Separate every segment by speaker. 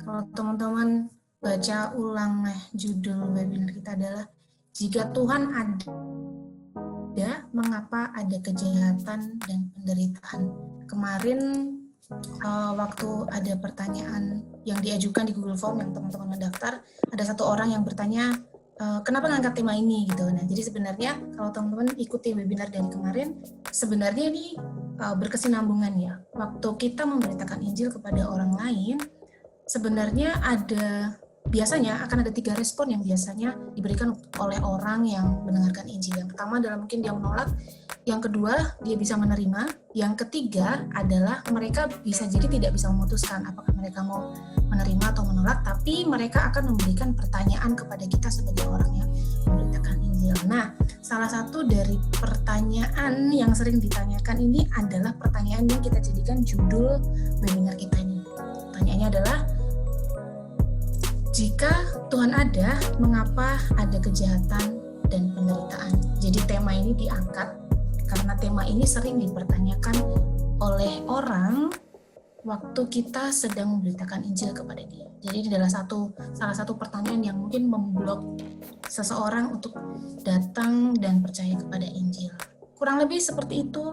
Speaker 1: Kalau teman-teman baca ulang judul webinar kita adalah Jika Tuhan ada, mengapa ada kejahatan dan penderitaan? Kemarin waktu ada pertanyaan yang diajukan di Google Form yang teman-teman mendaftar, ada satu orang yang bertanya, kenapa ngangkat tema ini gitu. Nah, jadi sebenarnya kalau teman-teman ikuti webinar dari kemarin, sebenarnya ini berkesinambungan ya. Waktu kita memberitakan Injil kepada orang lain, sebenarnya biasanya akan ada 3 respon yang biasanya diberikan oleh orang yang mendengarkan Injil. Yang pertama adalah mungkin dia menolak, yang kedua dia bisa menerima, yang ketiga adalah mereka bisa jadi tidak bisa memutuskan apakah mereka mau menerima atau menolak, tapi mereka akan memberikan pertanyaan kepada kita sebagai orang yang memberitakan Injil. Nah, salah satu dari pertanyaan yang sering ditanyakan ini adalah pertanyaan yang kita jadikan judul webinar kita ini. Pertanyaannya adalah, jika Tuhan ada, mengapa ada kejahatan dan penderitaan? Jadi tema ini diangkat karena tema ini sering dipertanyakan oleh orang waktu kita sedang memberitakan Injil kepada dia. Jadi ini adalah salah satu pertanyaan yang mungkin memblok seseorang untuk datang dan percaya kepada Injil. Kurang lebih seperti itu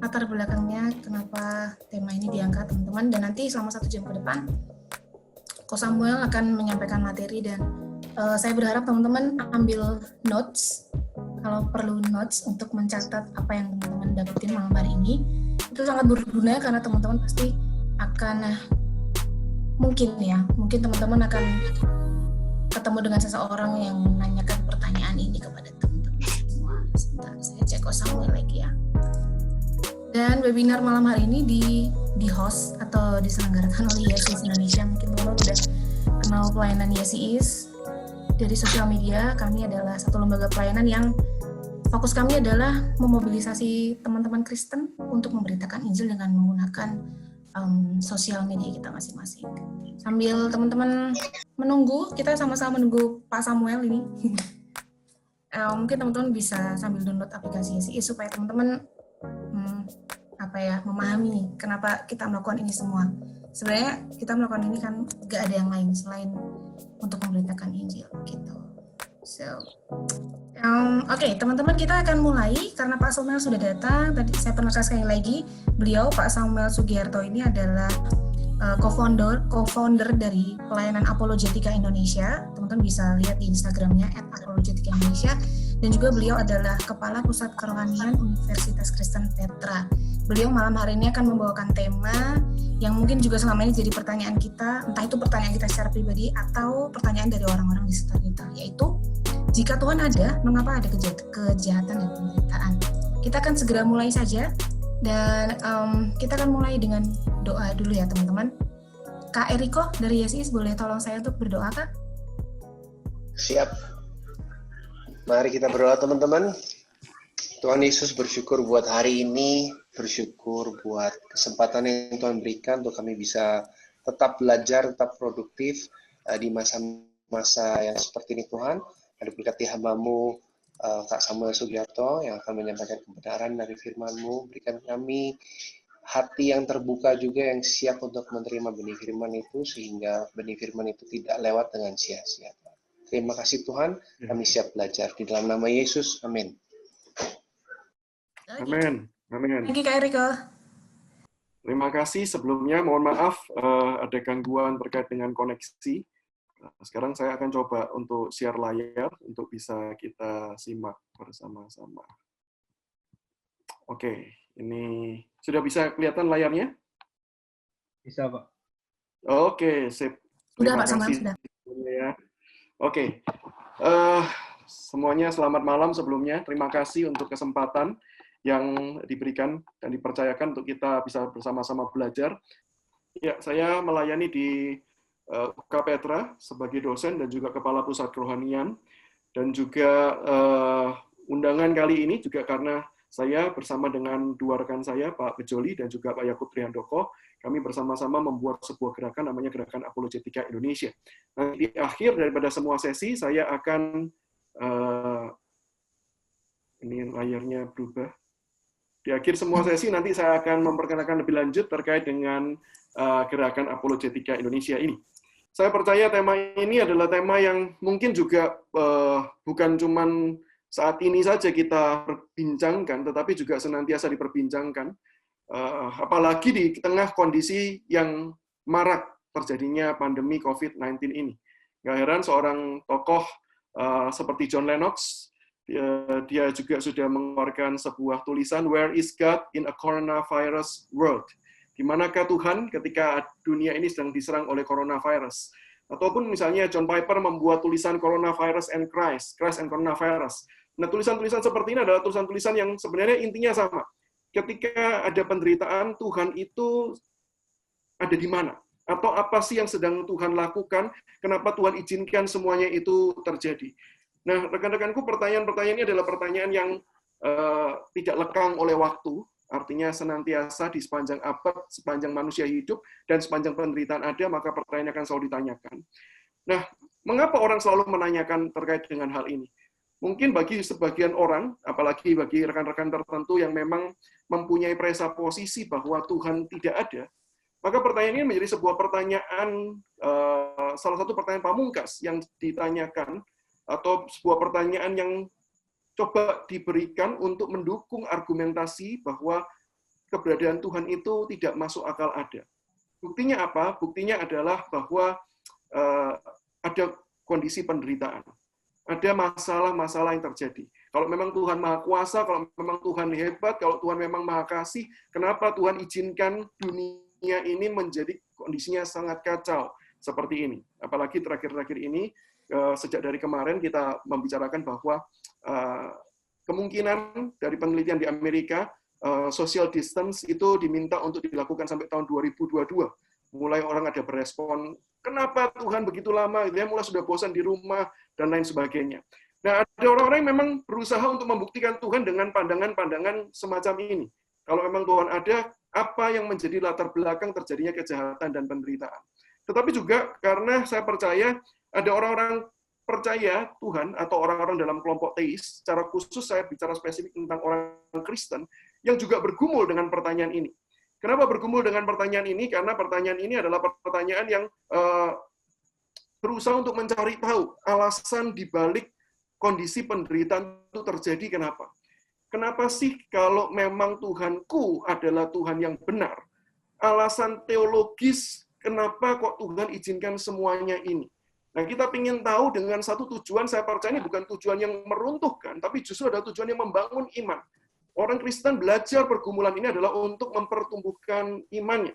Speaker 1: latar belakangnya kenapa tema ini diangkat, teman-teman. Dan nanti selama 1 jam ke depan, Ko Samuel akan menyampaikan materi dan saya berharap teman-teman ambil notes, kalau perlu notes untuk mencatat apa yang teman-teman dapetin malam hari ini. Itu sangat berguna karena teman-teman pasti akan mungkin teman-teman akan ketemu dengan seseorang yang menanyakan pertanyaan ini kepada teman-teman semua. Sebentar, saya cek Ko Samuel lagi ya. Dan webinar malam hari ini di host atau diselenggarakan oleh YCIS Indonesia. Mungkin teman-teman udah kenal pelayanan YCIS dari sosial media. Kami adalah satu lembaga pelayanan yang fokus kami adalah memobilisasi teman-teman Kristen untuk memberitakan Injil dengan menggunakan sosial media kita masing-masing. Sambil teman-teman menunggu, kita sama-sama menunggu Pak Samuel ini. Mungkin teman-teman bisa sambil download aplikasi YCIS supaya teman-teman memahami kenapa kita melakukan ini semua. Sebenarnya kita melakukan ini kan gak ada yang lain selain untuk memberitakan Injil gitu. Oke, teman-teman, kita akan mulai karena Pak Samuel sudah datang. Tadi saya perkenalkan sekali lagi, beliau Pak Samuel Sugiharto ini adalah co-founder dari pelayanan Apologetika Indonesia. Teman-teman bisa lihat di Instagramnya @apologetika_indonesia. Dan juga beliau adalah Kepala Pusat Kerohanian Universitas Kristen Petra. Beliau malam hari ini akan membawakan tema yang mungkin juga selama ini jadi pertanyaan kita, entah itu pertanyaan kita secara pribadi atau pertanyaan dari orang-orang di sekitar kita, yaitu jika Tuhan ada, mengapa ada kejahatan dan penderitaan? Kita akan segera mulai saja, dan kita akan mulai dengan doa dulu ya teman-teman. Kak Eriko dari YCIS, boleh tolong saya untuk berdoa, Kak?
Speaker 2: Siap. Mari kita berdoa teman-teman. Tuhan Yesus, bersyukur buat hari ini, bersyukur buat kesempatan yang Tuhan berikan untuk kami bisa tetap belajar, tetap produktif di masa-masa yang seperti ini Tuhan. Ada berkati hamba-Mu, Kak Samuel Sugiharto, yang akan menyampaikan kebenaran dari firman-Mu. Berikan kami hati yang terbuka juga, yang siap untuk menerima benih firman itu, sehingga benih firman itu tidak lewat dengan sia-sia. Terima kasih Tuhan, kami siap belajar. Di dalam nama Yesus, amin.
Speaker 3: Amin. Amin.
Speaker 1: Thank you, Kak Eriko.
Speaker 3: Terima kasih. Sebelumnya mohon maaf ada gangguan terkait dengan koneksi. Sekarang saya akan coba untuk share layar untuk bisa kita simak bersama-sama. Oke, ini sudah bisa kelihatan layarnya?
Speaker 4: Bisa, Pak.
Speaker 3: Oke, sip.
Speaker 1: Sudah,
Speaker 3: Terima
Speaker 1: Pak Samuel,
Speaker 3: kasih.
Speaker 1: sudah.
Speaker 3: Ya. Oke, semuanya selamat malam sebelumnya. Terima kasih untuk kesempatan yang diberikan dan dipercayakan untuk kita bisa bersama-sama belajar. Ya, saya melayani di UK Petra sebagai dosen dan juga Kepala Pusat Kerohanian. Dan juga undangan kali ini juga karena saya bersama dengan dua rekan saya, Pak Bejoli dan juga Pak Yakub Trihandoko, kami bersama-sama membuat sebuah gerakan namanya Gerakan Apologetika Indonesia. Nah, di akhir daripada semua sesi, saya akan, ini layarnya berubah. Di akhir semua sesi, nanti saya akan memperkenalkan lebih lanjut terkait dengan Gerakan Apologetika Indonesia ini. saya percaya tema ini adalah tema yang mungkin juga bukan cuman saat ini saja kita perbincangkan, tetapi juga senantiasa diperbincangkan. Apalagi di tengah kondisi yang marak terjadinya pandemi COVID-19 ini. Nggak heran seorang tokoh seperti John Lennox, dia juga sudah mengeluarkan sebuah tulisan, Where is God in a Coronavirus World? Di manakah Tuhan ketika dunia ini sedang diserang oleh coronavirus? Ataupun misalnya John Piper membuat tulisan Coronavirus and Christ, Christ and Coronavirus. Nah, tulisan-tulisan seperti ini adalah tulisan-tulisan yang sebenarnya intinya sama. Ketika ada penderitaan, Tuhan itu ada di mana? Atau apa sih yang sedang Tuhan lakukan? Kenapa Tuhan izinkan semuanya itu terjadi? Nah, rekan-rekanku, pertanyaan-pertanyaan ini adalah pertanyaan yang tidak lekang oleh waktu, artinya senantiasa di sepanjang abad, sepanjang manusia hidup, dan sepanjang penderitaan ada, maka pertanyaan akan selalu ditanyakan. Nah, mengapa orang selalu menanyakan terkait dengan hal ini? Mungkin bagi sebagian orang, apalagi bagi rekan-rekan tertentu yang memang mempunyai presuposisi bahwa Tuhan tidak ada, maka pertanyaan ini menjadi sebuah pertanyaan, salah satu pertanyaan pamungkas yang ditanyakan, atau sebuah pertanyaan yang coba diberikan untuk mendukung argumentasi bahwa keberadaan Tuhan itu tidak masuk akal ada. Buktinya apa? Buktinya adalah bahwa ada kondisi penderitaan. Ada masalah-masalah yang terjadi. Kalau memang Tuhan Maha Kuasa, kalau memang Tuhan hebat, kalau Tuhan memang Maha Kasih, kenapa Tuhan izinkan dunia ini menjadi kondisinya sangat kacau seperti ini? Apalagi terakhir-terakhir ini, sejak dari kemarin kita membicarakan bahwa kemungkinan dari penelitian di Amerika, social distance itu diminta untuk dilakukan sampai tahun 2022. Mulai orang ada berespon, kenapa Tuhan begitu lama? Dia mulai sudah bosan di rumah, dan lain sebagainya. Nah, ada orang-orang yang memang berusaha untuk membuktikan Tuhan dengan pandangan-pandangan semacam ini. Kalau memang Tuhan ada, apa yang menjadi latar belakang terjadinya kejahatan dan penderitaan? Tetapi juga karena saya percaya ada orang-orang percaya Tuhan atau orang-orang dalam kelompok teis, secara khusus saya bicara spesifik tentang orang Kristen, yang juga bergumul dengan pertanyaan ini. Kenapa bergumul dengan pertanyaan ini? Karena pertanyaan ini adalah pertanyaan yang berusaha untuk mencari tahu alasan dibalik kondisi penderitaan itu terjadi kenapa. Kenapa sih kalau memang Tuhanku adalah Tuhan yang benar? Alasan teologis kenapa kok Tuhan izinkan semuanya ini? Nah, kita ingin tahu dengan satu tujuan, saya percaya ini bukan tujuan yang meruntuhkan, tapi justru ada tujuan yang membangun iman. Orang Kristen belajar pergumulan ini adalah untuk mempertumbuhkan imannya.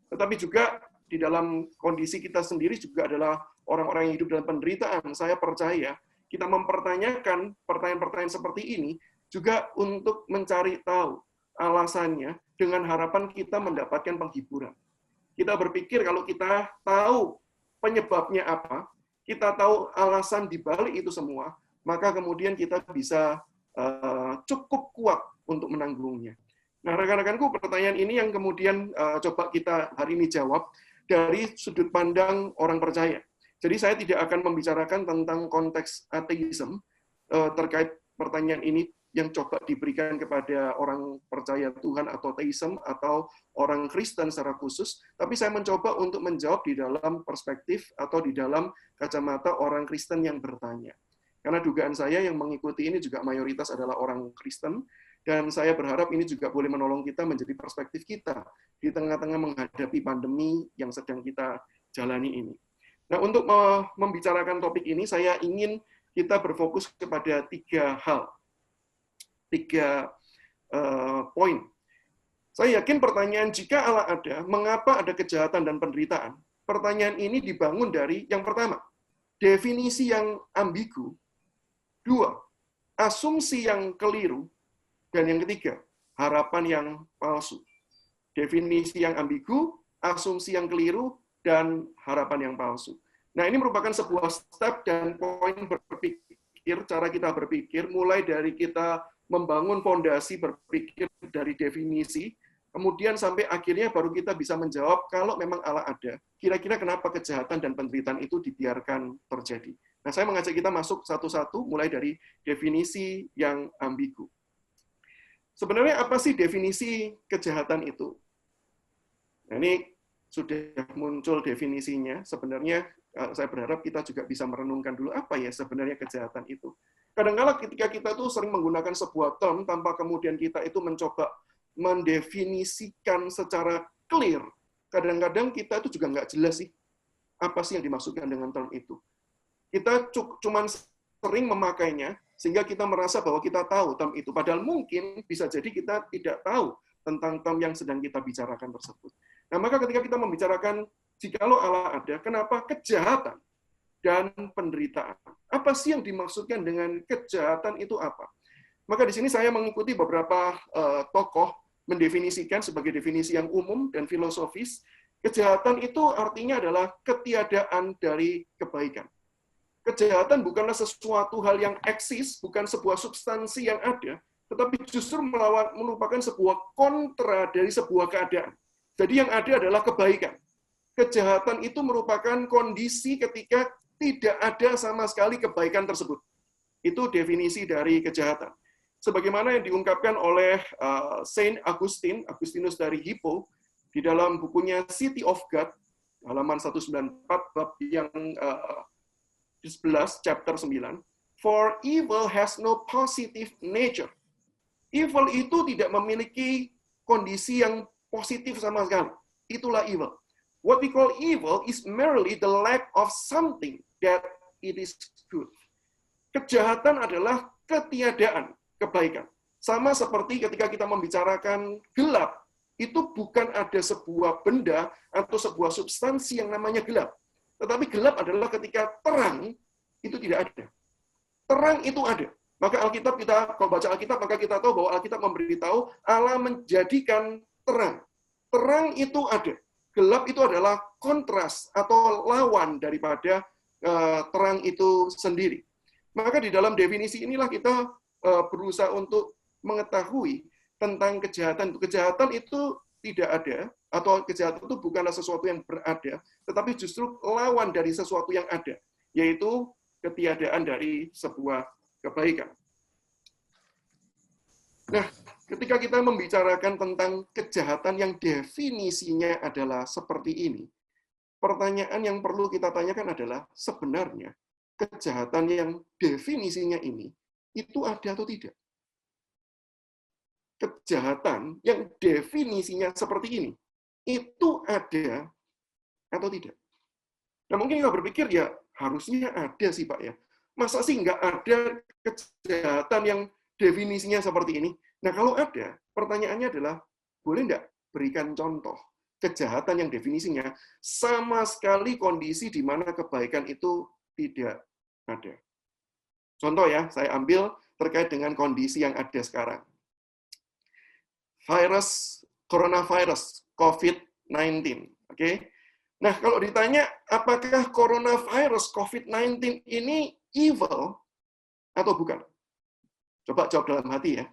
Speaker 3: Tetapi juga di dalam kondisi kita sendiri juga adalah orang-orang yang hidup dalam penderitaan. Saya percaya kita mempertanyakan pertanyaan-pertanyaan seperti ini juga untuk mencari tahu alasannya dengan harapan kita mendapatkan penghiburan. Kita berpikir kalau kita tahu penyebabnya apa, kita tahu alasan dibalik itu semua, maka kemudian kita bisa cukup kuat untuk menanggungnya. Nah, rekan-rekanku, pertanyaan ini yang kemudian coba kita hari ini jawab dari sudut pandang orang percaya. Jadi saya tidak akan membicarakan tentang konteks ateisme terkait pertanyaan ini yang coba diberikan kepada orang percaya Tuhan atau teisme atau orang Kristen secara khusus, tapi saya mencoba untuk menjawab di dalam perspektif atau di dalam kacamata orang Kristen yang bertanya. Karena dugaan saya yang mengikuti ini juga mayoritas adalah orang Kristen, dan saya berharap ini juga boleh menolong kita menjadi perspektif kita di tengah-tengah menghadapi pandemi yang sedang kita jalani ini. Nah, untuk membicarakan topik ini, saya ingin kita berfokus kepada 3 hal. 3 poin. Saya yakin pertanyaan jika Allah ada, mengapa ada kejahatan dan penderitaan? Pertanyaan ini dibangun dari yang pertama, definisi yang ambigu. 2, asumsi yang keliru. Dan yang ketiga, harapan yang palsu. Definisi yang ambigu, asumsi yang keliru, dan harapan yang palsu. Nah, ini merupakan sebuah step dan poin berpikir, cara kita berpikir, mulai dari kita membangun fondasi berpikir dari definisi, kemudian sampai akhirnya baru kita bisa menjawab kalau memang Allah ada, kira-kira kenapa kejahatan dan penderitaan itu dibiarkan terjadi. Nah, saya mengajak kita masuk satu-satu, mulai dari definisi yang ambigu. Sebenarnya apa sih definisi kejahatan itu? Nah, ini sudah muncul definisinya, sebenarnya saya berharap kita juga bisa merenungkan dulu apa ya sebenarnya kejahatan itu. Kadang-kala ketika kita tuh sering menggunakan sebuah term tanpa kemudian kita itu mencoba mendefinisikan secara clear, kadang-kadang kita itu juga nggak jelas sih apa sih yang dimaksudkan dengan term itu. Kita cuman sering memakainya sehingga kita merasa bahwa kita tahu term itu, padahal mungkin bisa jadi kita tidak tahu tentang term yang sedang kita bicarakan tersebut. Nah, maka ketika kita membicarakan jikalau Allah ada, kenapa kejahatan dan penderitaan? Apa sih yang dimaksudkan dengan kejahatan itu apa? Maka di sini saya mengikuti beberapa tokoh mendefinisikan sebagai definisi yang umum dan filosofis. Kejahatan itu artinya adalah ketiadaan dari kebaikan. Kejahatan bukanlah sesuatu hal yang eksis, bukan sebuah substansi yang ada, tetapi justru merupakan sebuah kontra dari sebuah keadaan. Jadi yang ada adalah kebaikan. Kejahatan itu merupakan kondisi ketika tidak ada sama sekali kebaikan tersebut. Itu definisi dari kejahatan. Sebagaimana yang diungkapkan oleh Saint Augustine, Agustinus dari Hippo, di dalam bukunya City of God, halaman 194, bab yang 11, chapter 9. For evil has no positive nature. Evil itu tidak memiliki kondisi yang positif sama sekali. Itulah evil. What we call evil is merely the lack of something that it is good. Kejahatan adalah ketiadaan kebaikan. Sama seperti ketika kita membicarakan gelap, itu bukan ada sebuah benda atau sebuah substansi yang namanya gelap. Tetapi gelap adalah ketika terang itu tidak ada. Terang itu ada. Maka Alkitab kalau baca Alkitab, maka kita tahu bahwa Alkitab memberitahu Allah menjadikan terang. Terang itu ada. Gelap itu adalah kontras atau lawan daripada terang itu sendiri. Maka di dalam definisi inilah kita berusaha untuk mengetahui tentang kejahatan. Kejahatan itu tidak ada, atau kejahatan itu bukanlah sesuatu yang berada, tetapi justru lawan dari sesuatu yang ada, yaitu ketiadaan dari sebuah kebaikan. Nah, ketika kita membicarakan tentang kejahatan yang definisinya adalah seperti ini, pertanyaan yang perlu kita tanyakan adalah sebenarnya kejahatan yang definisinya ini itu ada atau tidak? Kejahatan yang definisinya seperti ini itu ada atau tidak? Nah, mungkin kita berpikir ya harusnya ada sih Pak ya. Masa sih nggak ada kejahatan yang definisinya seperti ini? Nah, kalau ada, pertanyaannya adalah, boleh nggak berikan contoh kejahatan yang definisinya sama sekali kondisi di mana kebaikan itu tidak ada? Contoh ya, saya ambil terkait dengan kondisi yang ada sekarang. Coronavirus, COVID-19. Oke? Nah, kalau ditanya, apakah coronavirus COVID-19 ini evil atau bukan? Coba jawab dalam hati ya.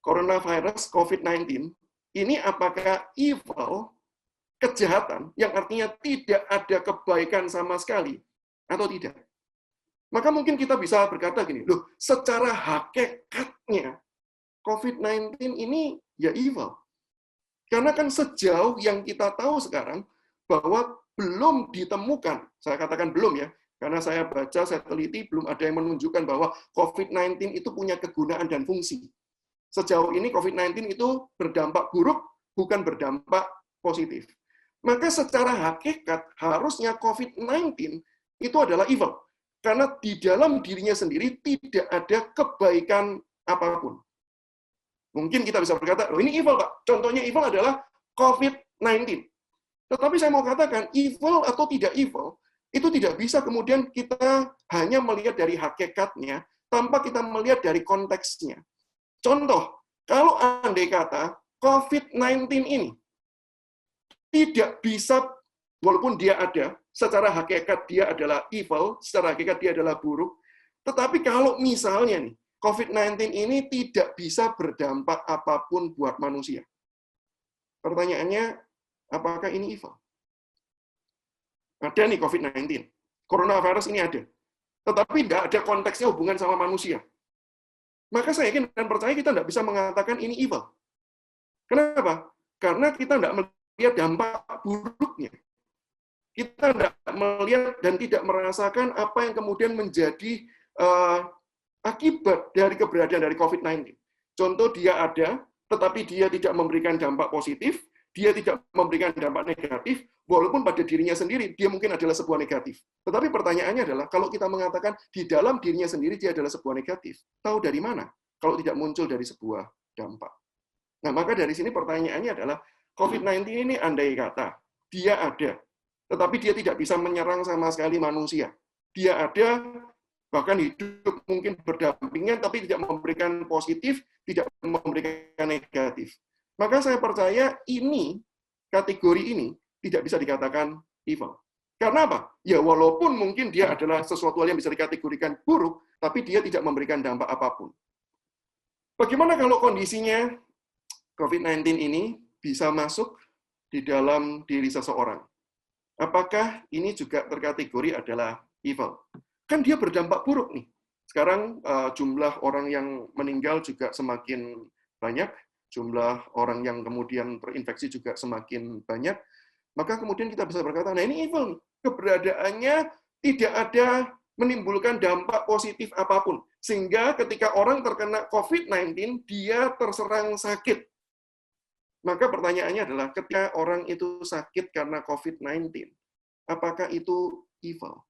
Speaker 3: Coronavirus COVID-19 ini apakah evil, kejahatan, yang artinya tidak ada kebaikan sama sekali, atau tidak? Maka mungkin kita bisa berkata gini, loh, secara hakikatnya COVID-19 ini ya evil. Karena kan sejauh yang kita tahu sekarang, bahwa belum ditemukan, saya katakan belum ya, karena saya baca, saya teliti, belum ada yang menunjukkan bahwa COVID-19 itu punya kegunaan dan fungsi. Sejauh ini COVID-19 itu berdampak buruk, bukan berdampak positif. Maka secara hakikat, harusnya COVID-19 itu adalah evil. Karena di dalam dirinya sendiri tidak ada kebaikan apapun. Mungkin kita bisa berkata, oh ini evil Pak. Contohnya evil adalah COVID-19. Tetapi saya mau katakan, evil atau tidak evil, itu tidak bisa kemudian kita hanya melihat dari hakikatnya, tanpa kita melihat dari konteksnya. Contoh, kalau andai kata COVID-19 ini tidak bisa, walaupun dia ada, secara hakikat dia adalah evil, secara hakikat dia adalah buruk, tetapi kalau misalnya nih, COVID-19 ini tidak bisa berdampak apapun buat manusia. Pertanyaannya, apakah ini evil? Ada nih COVID-19. Coronavirus ini ada. Tetapi tidak ada konteksnya hubungan sama manusia. Maka saya yakin dan percaya kita tidak bisa mengatakan ini evil. Kenapa? Karena kita tidak melihat dampak buruknya. Kita tidak melihat dan tidak merasakan apa yang kemudian menjadi akibat dari keberadaan dari COVID-19. Contoh, dia ada, tetapi dia tidak memberikan dampak positif, dia tidak memberikan dampak negatif, walaupun pada dirinya sendiri dia mungkin adalah sebuah negatif. Tetapi pertanyaannya adalah, kalau kita mengatakan di dalam dirinya sendiri dia adalah sebuah negatif, tahu dari mana kalau tidak muncul dari sebuah dampak? Nah, maka dari sini pertanyaannya adalah, COVID-19 ini andai kata, dia ada, tetapi dia tidak bisa menyerang sama sekali manusia. Dia ada, bahkan hidup mungkin berdampingan, tapi tidak memberikan positif, tidak memberikan negatif. Maka saya percaya kategori ini tidak bisa dikatakan evil. Karena apa? Ya walaupun mungkin dia adalah sesuatu hal yang bisa dikategorikan buruk, tapi dia tidak memberikan dampak apapun. Bagaimana kalau kondisinya COVID-19 ini bisa masuk di dalam diri seseorang? Apakah ini juga terkategori adalah evil? Kan dia berdampak buruk nih. Sekarang jumlah orang yang meninggal juga semakin banyak, jumlah orang yang kemudian terinfeksi juga semakin banyak, maka kemudian kita bisa berkata, nah ini evil, keberadaannya tidak ada menimbulkan dampak positif apapun. Sehingga ketika orang terkena COVID-19, dia terserang sakit. Maka pertanyaannya adalah, ketika orang itu sakit karena COVID-19, apakah itu evil?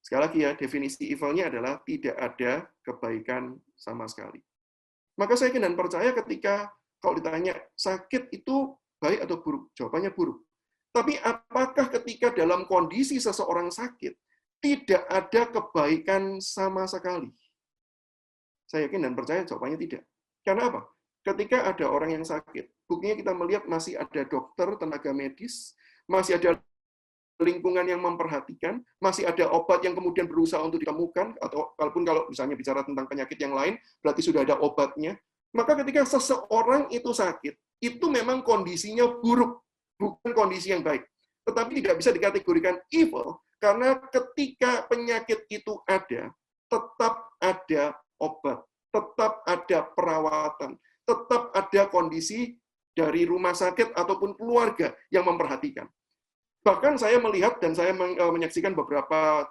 Speaker 3: Sekali lagi ya, definisi evil-nya adalah tidak ada kebaikan sama sekali. Maka saya yakin dan percaya ketika kalau ditanya sakit itu baik atau buruk, jawabannya buruk. Tapi apakah ketika dalam kondisi seseorang sakit tidak ada kebaikan sama sekali? Saya yakin dan percaya jawabannya tidak. Karena apa? Ketika ada orang yang sakit, buktinya kita melihat masih ada dokter, tenaga medis, masih ada lingkungan yang memperhatikan, masih ada obat yang kemudian berusaha untuk ditemukan, atau walaupun kalau misalnya bicara tentang penyakit yang lain, berarti sudah ada obatnya. Maka ketika seseorang itu sakit, itu memang kondisinya buruk, bukan kondisi yang baik. Tetapi tidak bisa dikategorikan evil, karena ketika penyakit itu ada, tetap ada obat, tetap ada perawatan, tetap ada kondisi dari rumah sakit ataupun keluarga yang memperhatikan. Bahkan saya melihat dan saya menyaksikan beberapa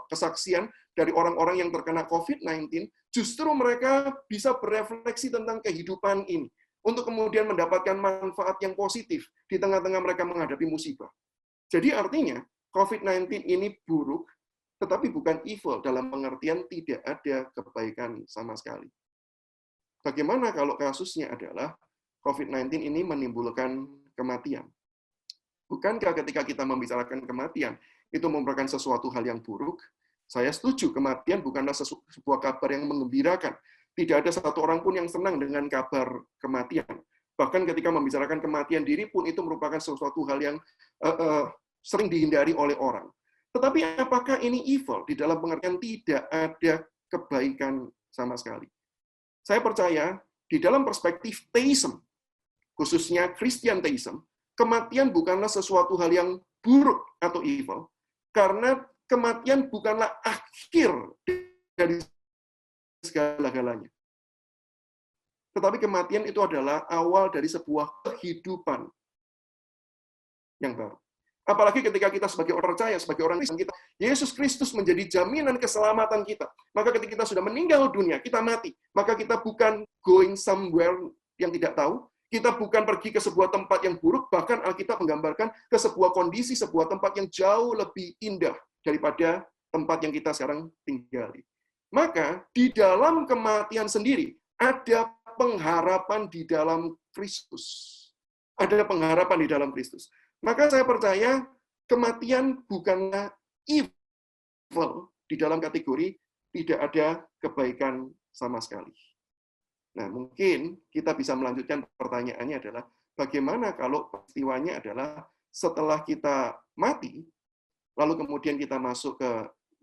Speaker 3: kesaksian dari orang-orang yang terkena COVID-19, justru mereka bisa berefleksi tentang kehidupan ini, untuk kemudian mendapatkan manfaat yang positif di tengah-tengah mereka menghadapi musibah. Jadi artinya, COVID-19 ini buruk, tetapi bukan evil dalam pengertian tidak ada kebaikan sama sekali. Bagaimana kalau kasusnya adalah COVID-19 ini menimbulkan kematian? Bukankah ketika kita membicarakan kematian, itu merupakan sesuatu hal yang buruk? Saya setuju, kematian bukanlah sebuah kabar yang menggembirakan. Tidak ada satu orang pun yang senang dengan kabar kematian. Bahkan ketika membicarakan kematian diri pun, itu merupakan sesuatu hal yang sering dihindari oleh orang. Tetapi apakah ini evil? Di dalam pengertian tidak ada kebaikan sama sekali. Saya percaya, di dalam perspektif theism, khususnya Christian theism, kematian bukanlah sesuatu hal yang buruk atau evil, karena kematian bukanlah akhir dari segala-galanya. Tetapi kematian itu adalah awal dari sebuah kehidupan yang baru. Apalagi ketika kita sebagai orang percaya, sebagai orang Kristen, kita, Yesus Kristus menjadi jaminan keselamatan kita. Maka ketika kita sudah meninggal dunia, kita mati. Maka kita bukan going somewhere yang tidak tahu, kita bukan pergi ke sebuah tempat yang buruk, bahkan Alkitab menggambarkan ke sebuah kondisi, sebuah tempat yang jauh lebih indah daripada tempat yang kita sekarang tinggali. Maka di dalam kematian sendiri, ada pengharapan di dalam Kristus. Ada pengharapan di dalam Kristus. Maka saya percaya kematian bukanlah evil di dalam kategori tidak ada kebaikan sama sekali. Nah, mungkin kita bisa melanjutkan pertanyaannya adalah, bagaimana kalau peristiwanya adalah setelah kita mati, lalu kemudian kita masuk ke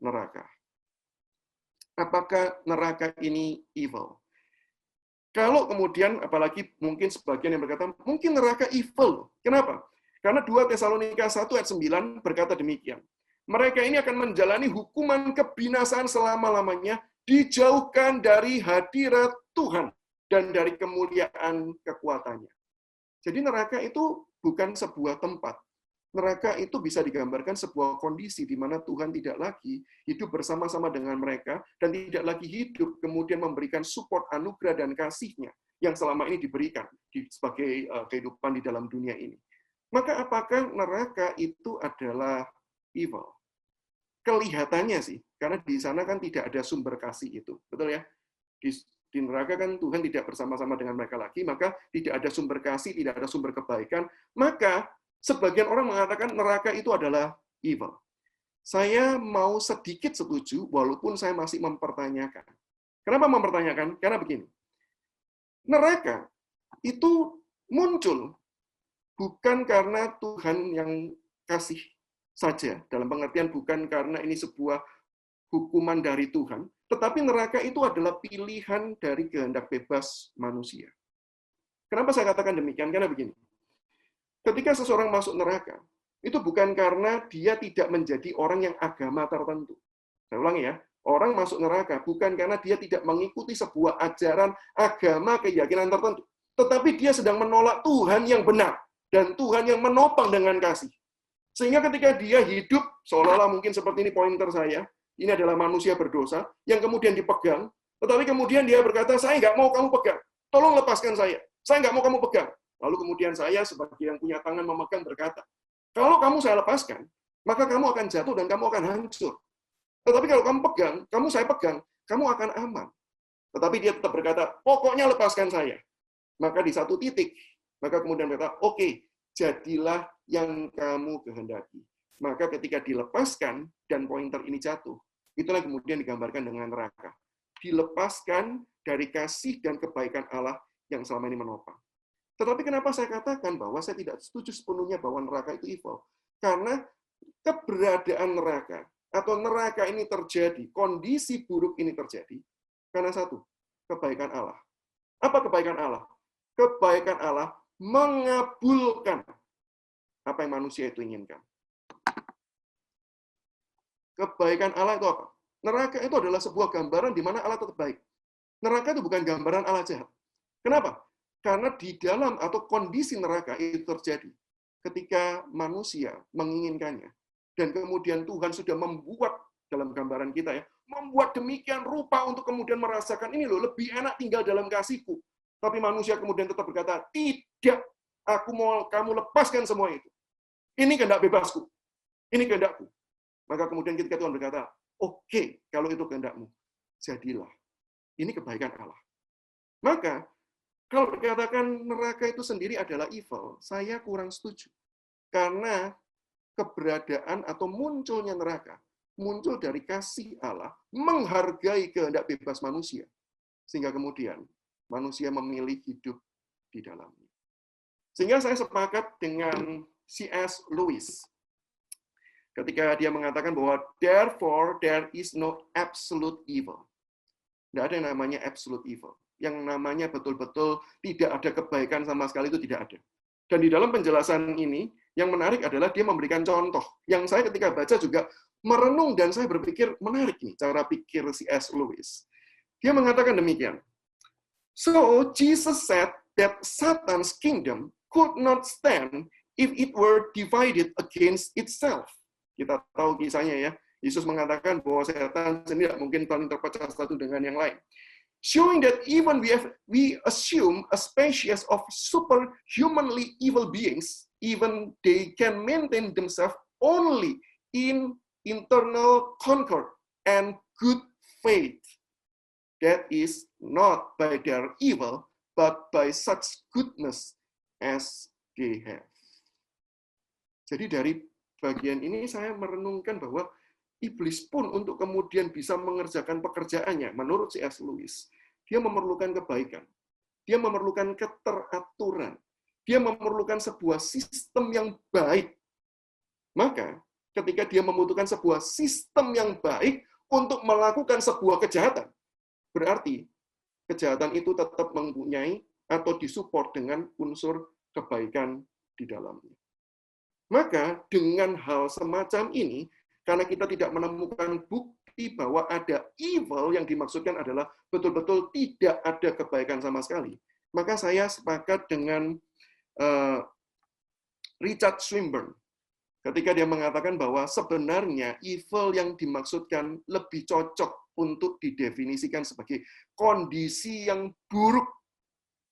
Speaker 3: neraka? Apakah neraka ini evil? Kalau kemudian, apalagi mungkin sebagian yang berkata, mungkin neraka evil. Kenapa? Karena 2 Tesalonika 1 ayat 9 berkata demikian. Mereka ini akan menjalani hukuman kebinasaan selama-lamanya, dijauhkan dari hadirat Tuhan dan dari kemuliaan kekuatannya. Jadi neraka itu bukan sebuah tempat. Neraka itu bisa digambarkan sebuah kondisi di mana Tuhan tidak lagi hidup bersama-sama dengan mereka dan tidak lagi hidup kemudian memberikan support anugerah dan kasih-Nya yang selama ini diberikan sebagai kehidupan di dalam dunia ini. Maka apakah neraka itu adalah evil? Kelihatannya sih, karena di sana kan tidak ada sumber kasih itu. Betul ya? Di neraka kan Tuhan tidak bersama-sama dengan mereka lagi, maka tidak ada sumber kasih, tidak ada sumber kebaikan. Maka sebagian orang mengatakan neraka itu adalah evil. Saya mau sedikit setuju, walaupun saya masih mempertanyakan. Kenapa mempertanyakan? Karena begini. Neraka itu muncul bukan karena Tuhan yang kasih saja, dalam pengertian bukan karena ini sebuah hukuman dari Tuhan, tetapi neraka itu adalah pilihan dari kehendak bebas manusia. Kenapa saya katakan demikian? Karena begini, ketika seseorang masuk neraka, itu bukan karena dia tidak menjadi orang yang agama tertentu. Saya ulangi ya, orang masuk neraka bukan karena dia tidak mengikuti sebuah ajaran agama keyakinan tertentu, tetapi dia sedang menolak Tuhan yang benar dan Tuhan yang menopang dengan kasih. Sehingga ketika dia hidup, seolah-olah mungkin seperti ini pointer saya, ini adalah manusia berdosa, yang kemudian dipegang, tetapi kemudian dia berkata, saya nggak mau kamu pegang, tolong lepaskan saya nggak mau kamu pegang. Lalu kemudian saya sebagai yang punya tangan memegang berkata, kalau kamu saya lepaskan, maka kamu akan jatuh dan kamu akan hancur. Tetapi kalau kamu pegang, saya pegang, kamu akan aman. Tetapi dia tetap berkata, pokoknya lepaskan saya. Maka di satu titik, maka kemudian berkata, oke, jadilah yang kamu kehendaki. Maka ketika dilepaskan dan pointer ini jatuh, itulah kemudian digambarkan dengan neraka. Dilepaskan dari kasih dan kebaikan Allah yang selama ini menopang. Tetapi kenapa saya katakan bahwa saya tidak setuju sepenuhnya bahwa neraka itu evil? Karena keberadaan neraka atau neraka ini terjadi, kondisi buruk ini terjadi karena satu, kebaikan Allah. Apa kebaikan Allah? Kebaikan Allah mengabulkan apa yang manusia itu inginkan. Kebaikan Allah itu apa? Neraka itu adalah sebuah gambaran di mana Allah tetap baik. Neraka itu bukan gambaran Allah jahat. Kenapa? Karena di dalam atau kondisi neraka itu terjadi ketika manusia menginginkannya. Dan kemudian Tuhan sudah membuat, dalam gambaran kita ya, membuat demikian rupa untuk kemudian merasakan ini loh, lebih enak tinggal dalam kasihku. Tapi manusia kemudian tetap berkata, tidak, aku mau kamu lepaskan semua itu. Ini kehendak bebasku. Ini kehendakku. Maka kemudian ketika Tuhan berkata, oke, kalau itu kehendakmu, jadilah. Ini kebaikan Allah. Maka, kalau dikatakan neraka itu sendiri adalah evil, saya kurang setuju. Karena keberadaan atau munculnya neraka, muncul dari kasih Allah, menghargai kehendak bebas manusia. Sehingga kemudian, manusia memilih hidup di dalamnya. Sehingga saya sepakat dengan C.S. Lewis. Ketika dia mengatakan bahwa therefore there is no absolute evil. Tidak ada yang namanya absolute evil. Yang namanya betul-betul tidak ada kebaikan sama sekali itu tidak ada. Dan di dalam penjelasan ini, yang menarik adalah dia memberikan contoh. Yang saya ketika baca juga merenung dan saya berpikir menarik nih cara pikir C.S. Lewis. Dia mengatakan demikian. So Jesus said that Satan's kingdom could not stand if it were divided against itself. Kita tahu kisahnya ya. Yesus mengatakan bahwa setan sendiri tidak mungkin saling terpecah satu dengan yang lain. Showing that even we assume a species of superhumanly evil beings, even they can maintain themselves only in internal concord and good faith. That is not by their evil, but by such goodness as they have. Jadi dari bagian ini saya merenungkan bahwa iblis pun untuk kemudian bisa mengerjakan pekerjaannya, menurut C.S. Lewis, dia memerlukan kebaikan. Dia memerlukan keteraturan. Dia memerlukan sebuah sistem yang baik. Maka, ketika dia membutuhkan sebuah sistem yang baik untuk melakukan sebuah kejahatan, berarti kejahatan itu tetap mempunyai atau disupport dengan unsur kebaikan di dalamnya. Maka dengan hal semacam ini, karena kita tidak menemukan bukti bahwa ada evil yang dimaksudkan adalah betul-betul tidak ada kebaikan sama sekali, maka saya sepakat dengan Richard Swinburne ketika dia mengatakan bahwa sebenarnya evil yang dimaksudkan lebih cocok untuk didefinisikan sebagai kondisi yang buruk,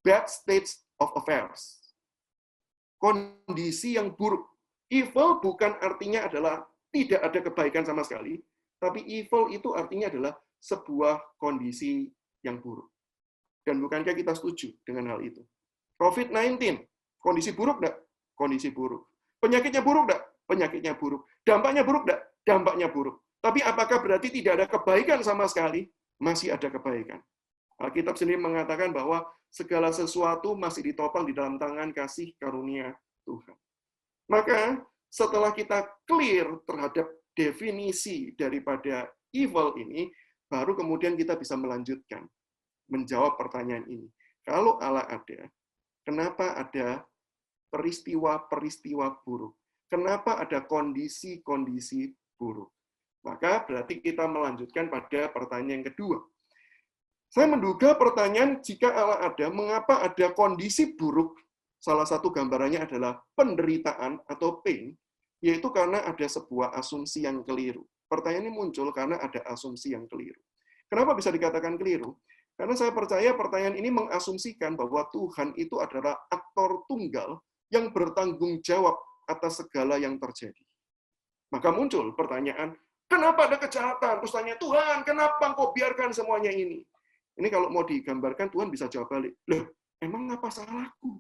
Speaker 3: bad states of affairs. Kondisi yang buruk. Evil bukan artinya adalah tidak ada kebaikan sama sekali, tapi evil itu artinya adalah sebuah kondisi yang buruk. Dan bukankah kita setuju dengan hal itu? COVID-19, kondisi buruk enggak? Kondisi buruk. Penyakitnya buruk enggak? Penyakitnya buruk. Dampaknya buruk enggak? Dampaknya buruk. Tapi apakah berarti tidak ada kebaikan sama sekali? Masih ada kebaikan. Alkitab sendiri mengatakan bahwa segala sesuatu masih ditopang di dalam tangan kasih karunia Tuhan. Maka setelah kita clear terhadap definisi daripada evil ini, baru kemudian kita bisa melanjutkan menjawab pertanyaan ini. Kalau Allah ada, kenapa ada peristiwa-peristiwa buruk? Kenapa ada kondisi-kondisi buruk? Maka berarti kita melanjutkan pada pertanyaan yang kedua. Saya menduga pertanyaan, jika Allah ada, mengapa ada kondisi buruk? Salah satu gambarannya adalah penderitaan atau pain, yaitu karena ada sebuah asumsi yang keliru. Pertanyaan ini muncul karena ada asumsi yang keliru. Kenapa bisa dikatakan keliru? Karena saya percaya pertanyaan ini mengasumsikan bahwa Tuhan itu adalah aktor tunggal yang bertanggung jawab atas segala yang terjadi. Maka muncul pertanyaan, kenapa ada kejahatan? Terus tanya, Tuhan, kenapa Engkau biarkan semuanya ini? Ini kalau mau digambarkan, Tuhan bisa jawab balik. Loh, emang apa salahku?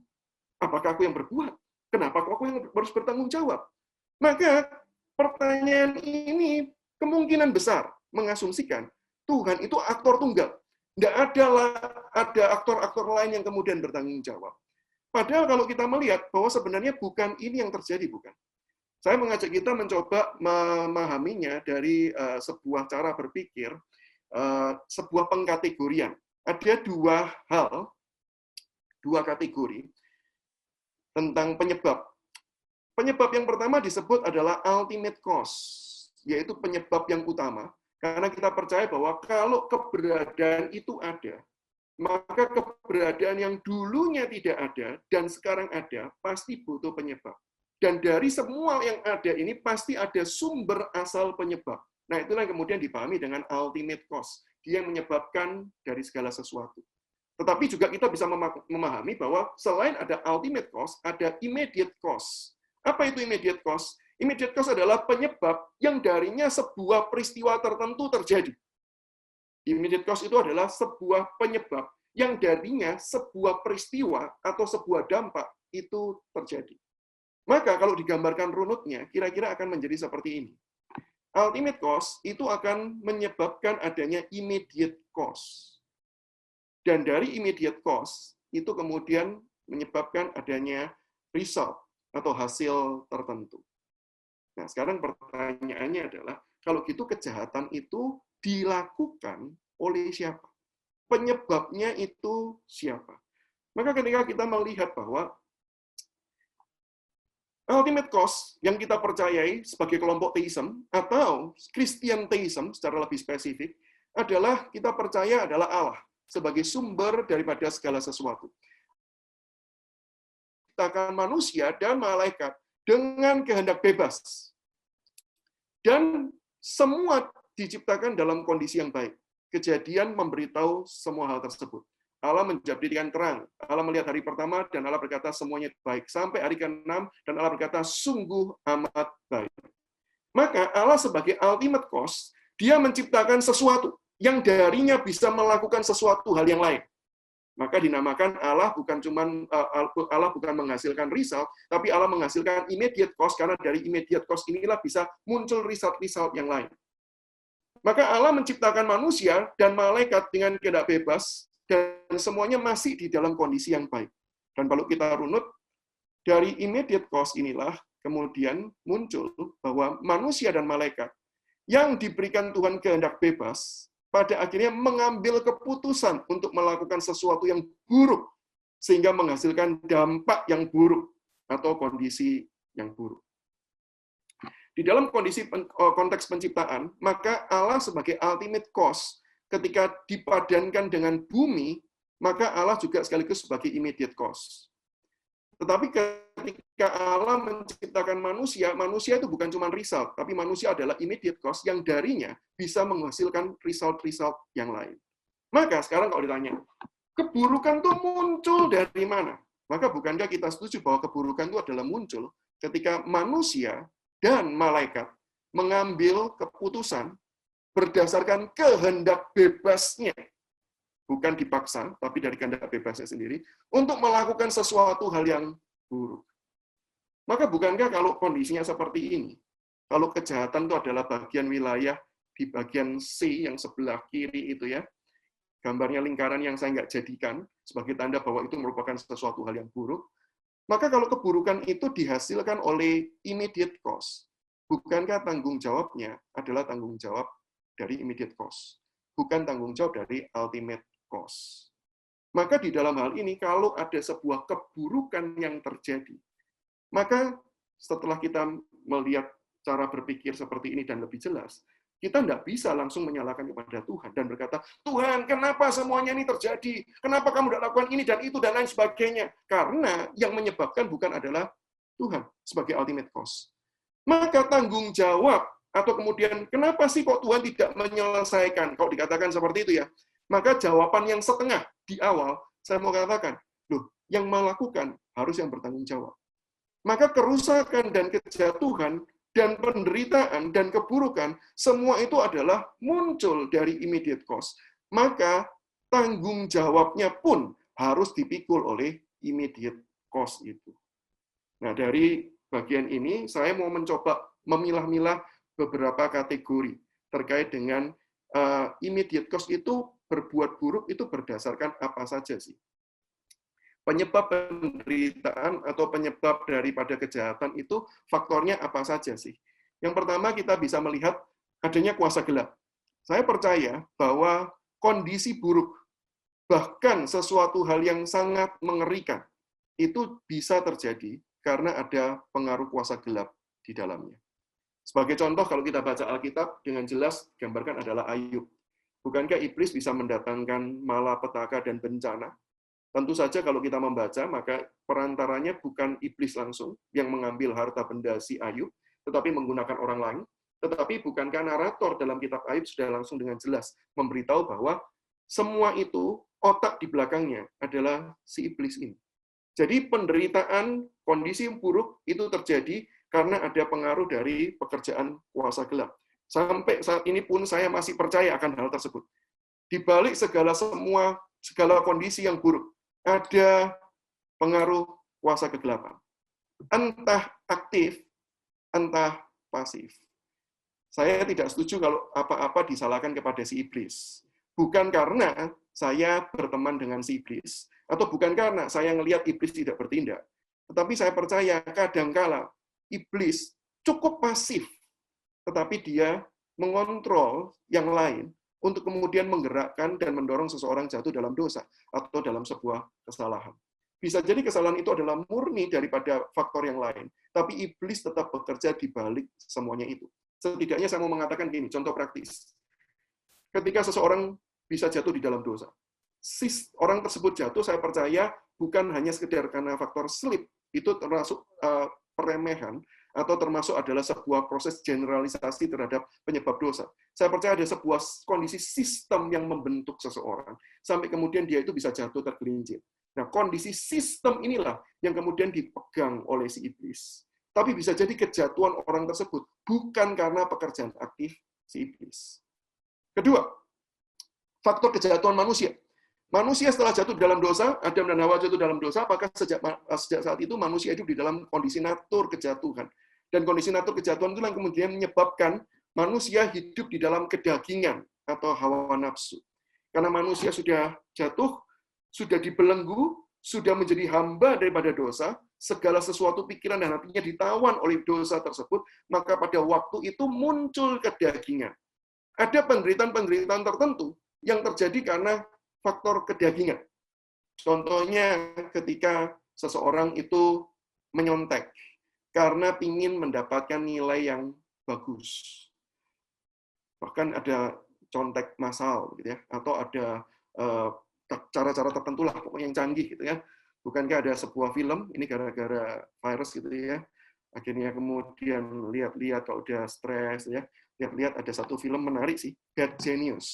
Speaker 3: Apakah aku yang berbuat? Kenapa aku yang harus bertanggung jawab? Maka pertanyaan ini kemungkinan besar mengasumsikan Tuhan itu aktor tunggal. Tidak ada aktor-aktor lain yang kemudian bertanggung jawab. Padahal kalau kita melihat bahwa sebenarnya bukan ini yang terjadi, bukan. Saya mengajak kita mencoba memahaminya dari sebuah cara berpikir, sebuah pengkategorian. Ada dua kategori tentang penyebab. Penyebab yang pertama disebut adalah ultimate cause, yaitu penyebab yang utama. Karena kita percaya bahwa kalau keberadaan itu ada, maka keberadaan yang dulunya tidak ada dan sekarang ada, pasti butuh penyebab. Dan dari semua yang ada ini, pasti ada sumber asal penyebab. Nah, itulah yang kemudian dipahami dengan ultimate cause. Dia yang menyebabkan dari segala sesuatu. Tetapi juga kita bisa memahami bahwa selain ada ultimate cause, ada immediate cause. Apa itu immediate cause? Immediate cause adalah penyebab yang darinya sebuah peristiwa tertentu terjadi. Immediate cause itu adalah sebuah penyebab yang darinya sebuah peristiwa atau sebuah dampak itu terjadi. Maka kalau digambarkan runutnya, kira-kira akan menjadi seperti ini. Ultimate cause itu akan menyebabkan adanya immediate cause. Dan dari immediate cause itu kemudian menyebabkan adanya result atau hasil tertentu. Nah, sekarang pertanyaannya adalah, kalau gitu kejahatan itu dilakukan oleh siapa? Penyebabnya itu siapa? Maka ketika kita melihat bahwa ultimate cause yang kita percayai sebagai kelompok theism atau Christian theism secara lebih spesifik adalah kita percaya adalah Allah sebagai sumber daripada segala sesuatu. Ciptakan manusia dan malaikat dengan kehendak bebas. Dan semua diciptakan dalam kondisi yang baik. Kejadian memberitahu semua hal tersebut. Allah menjadikan terang. Allah melihat hari pertama dan Allah berkata semuanya baik. Sampai hari ke-6 dan Allah berkata sungguh amat baik. Maka Allah sebagai ultimate cause, dia menciptakan sesuatu yang darinya bisa melakukan sesuatu hal yang lain. Maka dinamakan Allah bukan menghasilkan result, tapi Allah menghasilkan immediate cause, karena dari immediate cause inilah bisa muncul result-result yang lain. Maka Allah menciptakan manusia dan malaikat dengan kehendak bebas, dan semuanya masih di dalam kondisi yang baik. Dan kalau kita runut, dari immediate cause inilah kemudian muncul bahwa manusia dan malaikat yang diberikan Tuhan kehendak bebas, pada akhirnya mengambil keputusan untuk melakukan sesuatu yang buruk, sehingga menghasilkan dampak yang buruk atau kondisi yang buruk. Di dalam konteks penciptaan, maka Allah sebagai ultimate cause, ketika dipadankan dengan bumi, maka Allah juga sekaligus sebagai immediate cause. Tetapi ketika Allah menciptakan manusia, manusia itu bukan cuma result, tapi manusia adalah immediate cause yang darinya bisa menghasilkan result-result yang lain. Maka sekarang kalau ditanya, keburukan itu muncul dari mana? Maka bukankah kita setuju bahwa keburukan itu adalah muncul ketika manusia dan malaikat mengambil keputusan berdasarkan kehendak bebasnya, bukan dipaksa, tapi dari kehendak bebasnya sendiri, untuk melakukan sesuatu hal yang buruk. Maka bukankah kalau kondisinya seperti ini, kalau kejahatan itu adalah bagian wilayah di bagian C yang sebelah kiri itu ya, gambarnya lingkaran yang saya nggak jadikan sebagai tanda bahwa itu merupakan sesuatu hal yang buruk, maka kalau keburukan itu dihasilkan oleh immediate cause, bukankah tanggung jawabnya adalah tanggung jawab dari immediate cause, bukan tanggung jawab dari ultimate cause. Maka di dalam hal ini, kalau ada sebuah keburukan yang terjadi, maka setelah kita melihat cara berpikir seperti ini dan lebih jelas, kita tidak bisa langsung menyalahkan kepada Tuhan dan berkata, Tuhan, kenapa semuanya ini terjadi? Kenapa kamu tidak lakukan ini dan itu dan lain sebagainya? Karena yang menyebabkan bukan adalah Tuhan sebagai ultimate cause. Maka tanggung jawab, atau kemudian, kenapa sih kok Tuhan tidak menyelesaikan? Kalau dikatakan seperti itu ya, maka jawaban yang setengah di awal, saya mau katakan, loh, yang melakukan harus yang bertanggung jawab. Maka kerusakan dan kejatuhan dan penderitaan dan keburukan, semua itu adalah muncul dari immediate cause. Maka tanggung jawabnya pun harus dipikul oleh immediate cause itu. Nah, dari bagian ini, saya mau mencoba memilah-milah beberapa kategori terkait dengan immediate cause itu berbuat buruk itu berdasarkan apa saja sih? Penyebab penderitaan atau penyebab daripada kejahatan itu faktornya apa saja sih? Yang pertama kita bisa melihat adanya kuasa gelap. Saya percaya bahwa kondisi buruk, bahkan sesuatu hal yang sangat mengerikan, itu bisa terjadi karena ada pengaruh kuasa gelap di dalamnya. Sebagai contoh, kalau kita baca Alkitab, dengan jelas gambarkan adalah Ayub. Bukankah iblis bisa mendatangkan malapetaka dan bencana? Tentu saja kalau kita membaca, maka perantaranya bukan iblis langsung yang mengambil harta benda si Ayub, tetapi menggunakan orang lain. Tetapi bukankah narator dalam kitab Ayub sudah langsung dengan jelas memberitahu bahwa semua itu, otak di belakangnya adalah si iblis ini. Jadi penderitaan, kondisi yang buruk itu terjadi karena ada pengaruh dari pekerjaan kuasa gelap. Sampai saat ini pun saya masih percaya akan hal tersebut. Di balik segala kondisi yang buruk, ada pengaruh kuasa kegelapan. Entah aktif, entah pasif. Saya tidak setuju kalau apa-apa disalahkan kepada si iblis. Bukan karena saya berteman dengan si iblis, atau bukan karena saya melihat iblis tidak bertindak. Tetapi saya percaya kadangkala iblis cukup pasif, tetapi dia mengontrol yang lain untuk kemudian menggerakkan dan mendorong seseorang jatuh dalam dosa atau dalam sebuah kesalahan. Bisa jadi kesalahan itu adalah murni daripada faktor yang lain, tapi iblis tetap bekerja di balik semuanya itu. Setidaknya saya mau mengatakan gini, contoh praktis. Ketika seseorang bisa jatuh di dalam dosa, orang tersebut jatuh, saya percaya bukan hanya sekedar karena faktor slip, itu termasuk peremehan, atau termasuk adalah sebuah proses generalisasi terhadap penyebab dosa. Saya percaya ada sebuah kondisi sistem yang membentuk seseorang, sampai kemudian dia itu bisa jatuh tergelincir. Nah, kondisi sistem inilah yang kemudian dipegang oleh si iblis. Tapi bisa jadi kejatuhan orang tersebut bukan karena pekerjaan aktif si iblis. Kedua, faktor kejatuhan manusia. Manusia setelah jatuh dalam dosa, Adam dan Hawa jatuh dalam dosa, maka sejak saat itu manusia hidup di dalam kondisi natur kejatuhan. Dan kondisi natur kejatuhan itulah yang kemudian menyebabkan manusia hidup di dalam kedagingan atau hawa nafsu. Karena manusia sudah jatuh, sudah dibelenggu, sudah menjadi hamba daripada dosa, segala sesuatu pikiran dan hatinya ditawan oleh dosa tersebut, maka pada waktu itu muncul kedagingan. Ada penderitaan-penderitaan tertentu yang terjadi karena faktor kedagingan. Contohnya ketika seseorang itu menyontek karena ingin mendapatkan nilai yang bagus. Bahkan ada contek massal gitu ya, atau ada cara-cara tertentu lah pokoknya yang canggih gitu ya. Bukankah ada sebuah film, ini gara-gara virus gitu ya, akhirnya kemudian lihat-lihat kalau udah stres ya, lihat-lihat ada satu film menarik sih, Bad Genius.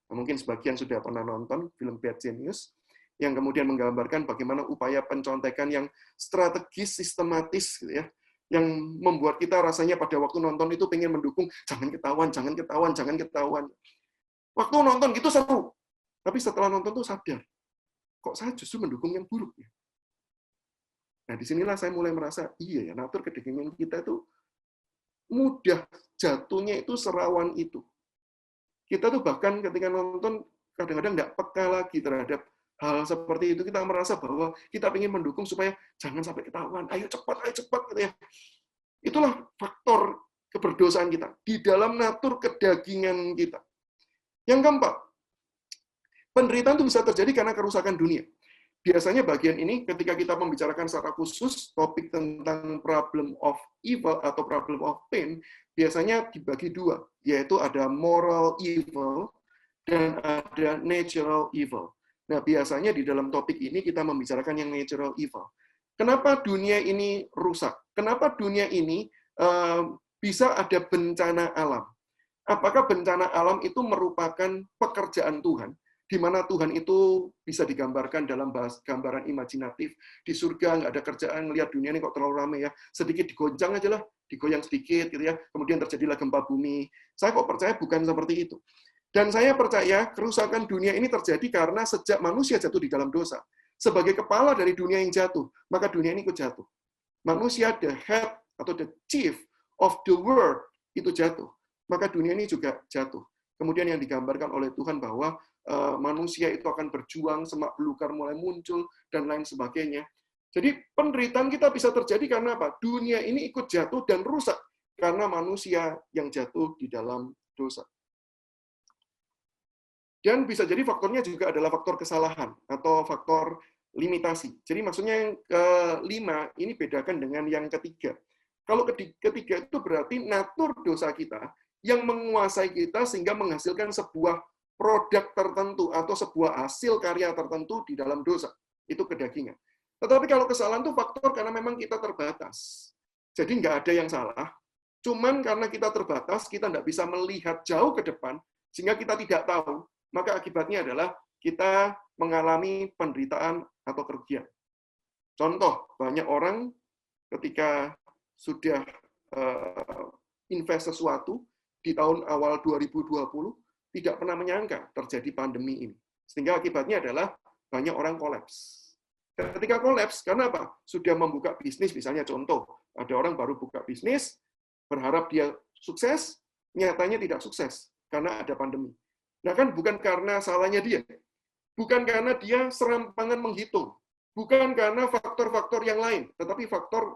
Speaker 3: Nah, mungkin sebagian sudah pernah nonton film Bad Genius, yang kemudian menggambarkan bagaimana upaya pencontekan yang strategis, sistematis gitu ya, yang membuat kita rasanya pada waktu nonton itu pengen mendukung, jangan ketahuan, jangan ketahuan, jangan ketahuan. Waktu nonton gitu seru, tapi setelah nonton tuh sadar, kok saya justru mendukung yang buruk ya. Nah, disinilah saya mulai merasa, iya ya, natur kedagingen kita itu mudah jatuhnya itu serawan itu. Kita tuh bahkan ketika nonton, kadang-kadang nggak peka lagi terhadap hal seperti itu. Kita merasa bahwa kita ingin mendukung supaya jangan sampai ketahuan, ayo cepat gitu ya. Itulah faktor keberdosaan kita, di dalam natur kedagingan kita. Yang keempat, penderitaan itu bisa terjadi karena kerusakan dunia. Biasanya bagian ini ketika kita membicarakan secara khusus topik tentang problem of evil atau problem of pain, biasanya dibagi dua, yaitu ada moral evil dan ada natural evil. Nah, biasanya di dalam topik ini kita membicarakan yang natural evil. Kenapa dunia ini rusak? Kenapa dunia ini bisa ada bencana alam? Apakah bencana alam itu merupakan pekerjaan Tuhan? Di mana Tuhan itu bisa digambarkan dalam gambaran imajinatif. Di surga nggak ada kerjaan, ngelihat dunia ini kok terlalu ramai ya. Sedikit digoncang aja lah, digoyang sedikit gitu ya. Kemudian terjadilah gempa bumi. Saya kok percaya bukan seperti itu. Dan saya percaya kerusakan dunia ini terjadi karena sejak manusia jatuh di dalam dosa. Sebagai kepala dari dunia yang jatuh, maka dunia ini ikut jatuh. Manusia, the head atau the chief of the world, itu jatuh. Maka dunia ini juga jatuh. Kemudian yang digambarkan oleh Tuhan bahwa manusia itu akan berjuang, semak belukar mulai muncul, dan lain sebagainya. Jadi penderitaan kita bisa terjadi karena apa? Dunia ini ikut jatuh dan rusak karena manusia yang jatuh di dalam dosa. Dan bisa jadi faktornya juga adalah faktor kesalahan atau faktor limitasi. Jadi maksudnya yang kelima ini bedakan dengan yang ketiga. Kalau ketiga itu berarti natur dosa kita yang menguasai kita sehingga menghasilkan sebuah produk tertentu atau sebuah hasil karya tertentu di dalam dosa. Itu kedagingan. Tetapi kalau kesalahan itu faktor karena memang kita terbatas. Jadi nggak ada yang salah. Cuman karena kita terbatas, kita nggak bisa melihat jauh ke depan, sehingga kita tidak tahu. Maka akibatnya adalah kita mengalami penderitaan atau kerugian. Contoh, banyak orang ketika sudah invest sesuatu di tahun awal 2020, tidak pernah menyangka terjadi pandemi ini. Sehingga akibatnya adalah banyak orang kolaps. Ketika kolaps, karena apa? Sudah membuka bisnis, misalnya contoh, ada orang baru buka bisnis, berharap dia sukses, nyatanya tidak sukses, karena ada pandemi. Nah kan bukan karena salahnya dia, bukan karena dia serampangan menghitung, bukan karena faktor-faktor yang lain, tetapi faktor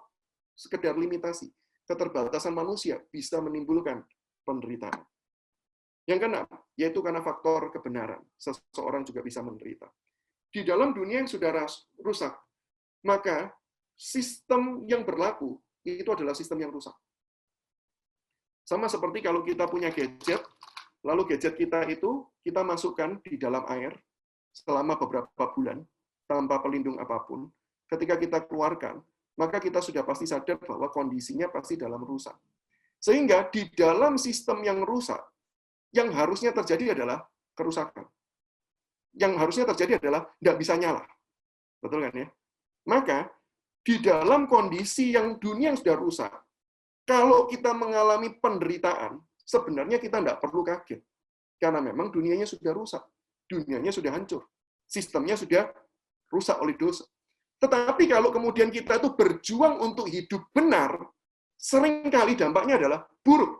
Speaker 3: sekedar limitasi. Keterbatasan manusia bisa menimbulkan penderitaan. Yang keenam, yaitu karena faktor kebenaran. Seseorang juga bisa menderita. Di dalam dunia yang sudah rusak, maka sistem yang berlaku itu adalah sistem yang rusak. Sama seperti kalau kita punya gadget, lalu gadget kita itu kita masukkan di dalam air selama beberapa bulan, tanpa pelindung apapun. Ketika kita keluarkan, maka kita sudah pasti sadar bahwa kondisinya pasti dalam rusak. Sehingga di dalam sistem yang rusak, yang harusnya terjadi adalah kerusakan. Yang harusnya terjadi adalah tidak bisa nyala. Betul kan ya? Maka, di dalam kondisi yang dunia yang sudah rusak, kalau kita mengalami penderitaan, sebenarnya kita tidak perlu kaget. Karena memang dunianya sudah rusak. Dunianya sudah hancur. Sistemnya sudah rusak oleh dosa. Tetapi kalau kemudian kita itu berjuang untuk hidup benar, seringkali dampaknya adalah buruk.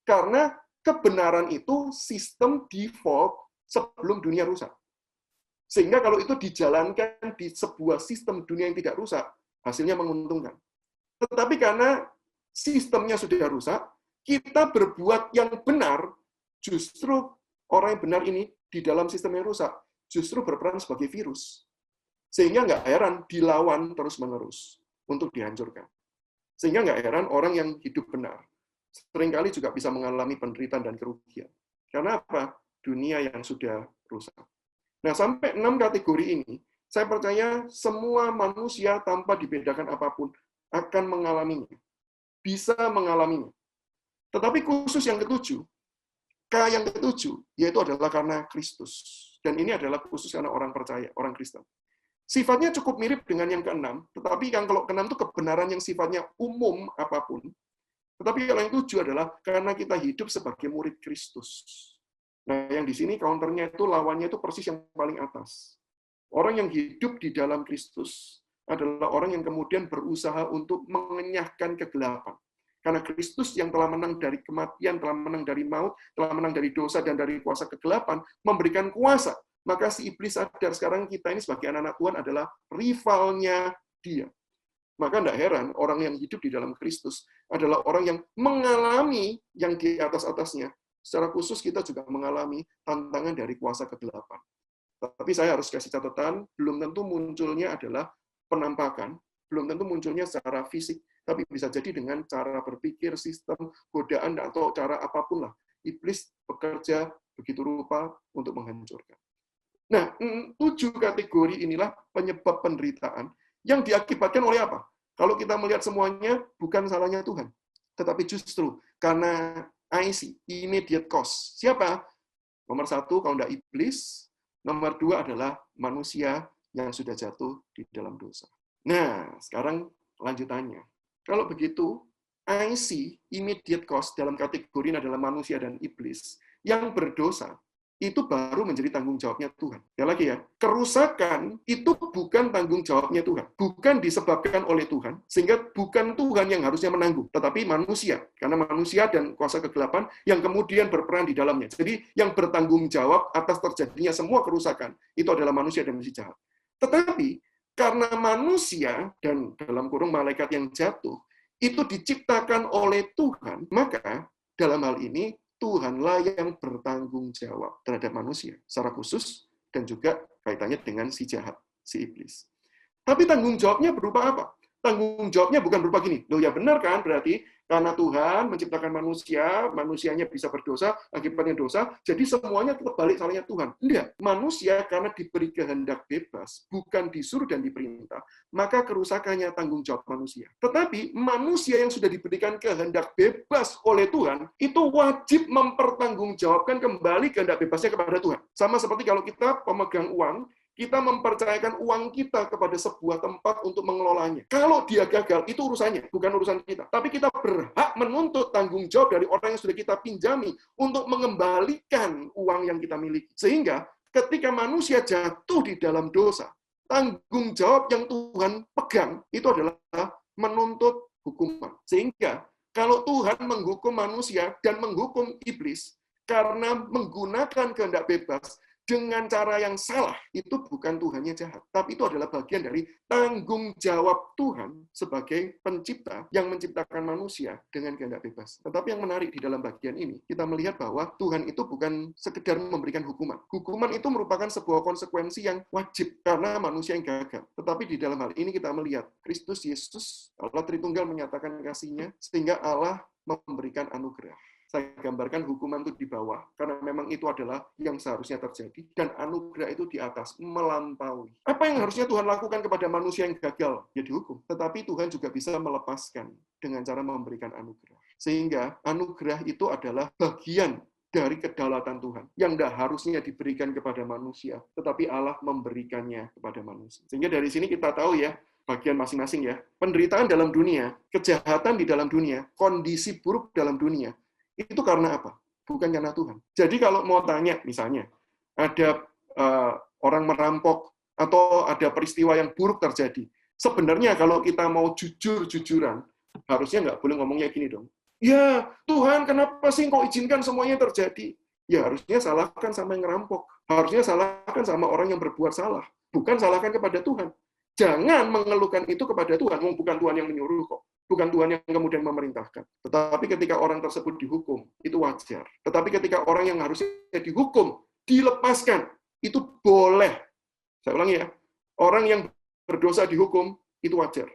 Speaker 3: Karena kebenaran itu sistem default sebelum dunia rusak. Sehingga kalau itu dijalankan di sebuah sistem dunia yang tidak rusak, hasilnya menguntungkan. Tetapi karena sistemnya sudah rusak, kita berbuat yang benar, justru orang yang benar ini di dalam sistem yang rusak, justru berperan sebagai virus. Sehingga nggak heran dilawan terus-menerus untuk dihancurkan. Sehingga nggak heran orang yang hidup benar seringkali juga bisa mengalami penderitaan dan kerugian. Karena apa? Dunia yang sudah rusak. Nah, sampai 6 kategori ini, Saya percaya semua manusia tanpa dibedakan apapun akan mengalaminya. Bisa mengalaminya. Tetapi khusus yang ketujuh, K yang ketujuh, yaitu adalah karena Kristus. Dan ini adalah khusus karena orang percaya, orang Kristen. Sifatnya cukup mirip dengan yang keenam, tetapi yang kalau keenam itu kebenaran yang sifatnya umum apapun. Tetapi kalau yang tujuh adalah karena kita hidup sebagai murid Kristus. Nah, yang di sini counternya itu, lawannya itu persis yang paling atas. Orang yang hidup di dalam Kristus adalah orang yang kemudian berusaha untuk mengenyahkan kegelapan. Karena Kristus yang telah menang dari kematian, telah menang dari maut, telah menang dari dosa dan dari kuasa kegelapan, memberikan kuasa. Maka si iblis sadar sekarang kita ini sebagai anak-anak Tuhan adalah rivalnya dia. Maka tidak heran orang yang hidup di dalam Kristus adalah orang yang mengalami yang di atas-atasnya. Secara khusus kita juga mengalami tantangan dari kuasa kegelapan. Tapi saya harus kasih catatan, belum tentu munculnya adalah penampakan, belum tentu munculnya secara fisik, tapi bisa jadi dengan cara berpikir, sistem, godaan, atau cara apapun lah. Iblis bekerja begitu rupa untuk menghancurkan. Nah, 7 kategori inilah penyebab penderitaan yang diakibatkan oleh apa? Kalau kita melihat semuanya, bukan salahnya Tuhan. Tetapi justru karena IC, immediate cause. Siapa? Nomor 1, kalau tidak iblis. Nomor 2 adalah manusia yang sudah jatuh di dalam dosa. Nah, sekarang lanjutannya. Kalau begitu, IC, immediate cause, dalam kategori ini adalah manusia dan iblis, yang berdosa, itu baru menjadi tanggung jawabnya Tuhan. Ya lagi ya, kerusakan itu bukan tanggung jawabnya Tuhan. Bukan disebabkan oleh Tuhan, sehingga bukan Tuhan yang harusnya menanggung, tetapi manusia. Karena manusia dan kuasa kegelapan yang kemudian berperan di dalamnya. Jadi yang bertanggung jawab atas terjadinya semua kerusakan, itu adalah manusia dan si jahat. Tetapi karena manusia, dan dalam kurung malaikat yang jatuh, itu diciptakan oleh Tuhan, maka dalam hal ini Tuhanlah yang bertanggung jawab terhadap manusia secara khusus dan juga kaitannya dengan si jahat, si iblis. Tapi tanggung jawabnya berupa apa? Tanggung jawabnya bukan berupa gini. Loh ya benar kan, berarti karena Tuhan menciptakan manusia, manusianya bisa berdosa, akibatnya dosa, jadi semuanya tetap balik salahnya Tuhan. Enggak, manusia karena diberi kehendak bebas, bukan disuruh dan diperintah, maka kerusakannya tanggung jawab manusia. Tetapi manusia yang sudah diberikan kehendak bebas oleh Tuhan, itu wajib mempertanggungjawabkan kembali kehendak bebasnya kepada Tuhan. Sama seperti kalau kita pemegang uang, kita mempercayakan uang kita kepada sebuah tempat untuk mengelolanya. Kalau dia gagal, itu urusannya, bukan urusan kita. Tapi kita berhak menuntut tanggung jawab dari orang yang sudah kita pinjami untuk mengembalikan uang yang kita miliki. Sehingga ketika manusia jatuh di dalam dosa, tanggung jawab yang Tuhan pegang itu adalah menuntut hukuman. Sehingga kalau Tuhan menghukum manusia dan menghukum iblis karena menggunakan kehendak bebas, dengan cara yang salah, itu bukan Tuhannya jahat. Tapi itu adalah bagian dari tanggung jawab Tuhan sebagai pencipta yang menciptakan manusia dengan kehendak bebas. Tetapi yang menarik di dalam bagian ini, kita melihat bahwa Tuhan itu bukan sekedar memberikan hukuman. Hukuman itu merupakan sebuah konsekuensi yang wajib karena manusia yang gagal. Tetapi di dalam hal ini kita melihat Kristus Yesus, Allah Tritunggal menyatakan kasih-Nya, sehingga Allah memberikan anugerah. Saya gambarkan hukuman itu di bawah, karena memang itu adalah yang seharusnya terjadi, dan anugerah itu di atas, melampaui. Apa yang harusnya Tuhan lakukan kepada manusia yang gagal? Ya dihukum. Tetapi Tuhan juga bisa melepaskan dengan cara memberikan anugerah. Sehingga anugerah itu adalah bagian dari kedaulatan Tuhan, yang tidak harusnya diberikan kepada manusia, tetapi Allah memberikannya kepada manusia. Sehingga dari sini kita tahu ya, bagian masing-masing ya, penderitaan dalam dunia, kejahatan di dalam dunia, kondisi buruk dalam dunia, itu karena apa? Bukan karena Tuhan. Jadi kalau mau tanya, misalnya, ada orang merampok, atau ada peristiwa yang buruk terjadi, sebenarnya kalau kita mau jujur-jujuran, harusnya nggak boleh ngomongnya gini dong. Ya, Tuhan, kenapa sih kok izinkan semuanya terjadi? Ya, harusnya salahkan sama yang ngerampok. Harusnya salahkan sama orang yang berbuat salah. Bukan salahkan kepada Tuhan. Jangan mengeluhkan itu kepada Tuhan, bukan Tuhan yang menyuruh kok. Bukan Tuhan yang kemudian memerintahkan. Tetapi ketika orang tersebut dihukum, itu wajar. Tetapi ketika orang yang harusnya dihukum, dilepaskan, itu boleh. Saya ulangi ya, orang yang berdosa dihukum, itu wajar.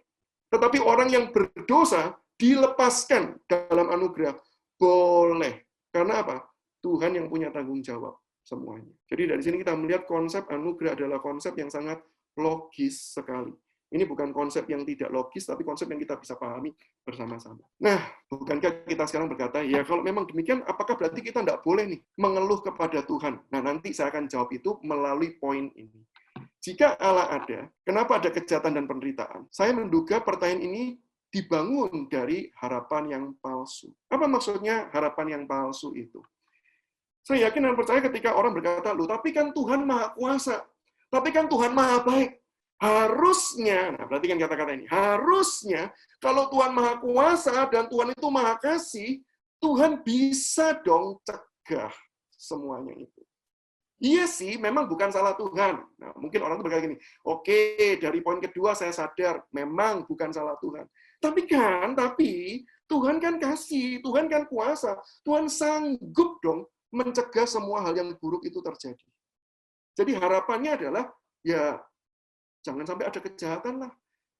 Speaker 3: Tetapi orang yang berdosa dilepaskan dalam anugerah, boleh. Karena apa? Tuhan yang punya tanggung jawab semuanya. Jadi dari sini kita melihat konsep anugerah adalah konsep yang sangat logis sekali. Ini bukan konsep yang tidak logis, tapi konsep yang kita bisa pahami bersama-sama. Nah, bukankah kita sekarang berkata, ya kalau memang demikian, apakah berarti kita tidak boleh nih mengeluh kepada Tuhan? Nah, nanti saya akan jawab itu melalui poin ini. Jika Allah ada, kenapa ada kejahatan dan penderitaan? Saya menduga pertanyaan ini dibangun dari harapan yang palsu. Apa maksudnya harapan yang palsu itu? Saya yakin dan percaya ketika orang berkata, loh, tapi kan Tuhan Maha Kuasa, tapi kan Tuhan Maha Baik. Harusnya, nah perhatikan kata-kata ini, harusnya kalau Tuhan Maha Kuasa dan Tuhan itu Maha Kasih, Tuhan bisa dong cegah semuanya itu. Iya sih, memang bukan salah Tuhan. Nah, mungkin orang itu berkata gini, oke, dari poin kedua saya sadar, memang bukan salah Tuhan. Tapi Tuhan kan kasih, Tuhan kan kuasa, Tuhan sanggup dong mencegah semua hal yang buruk itu terjadi. Jadi harapannya adalah, ya jangan sampai ada kejahatan lah,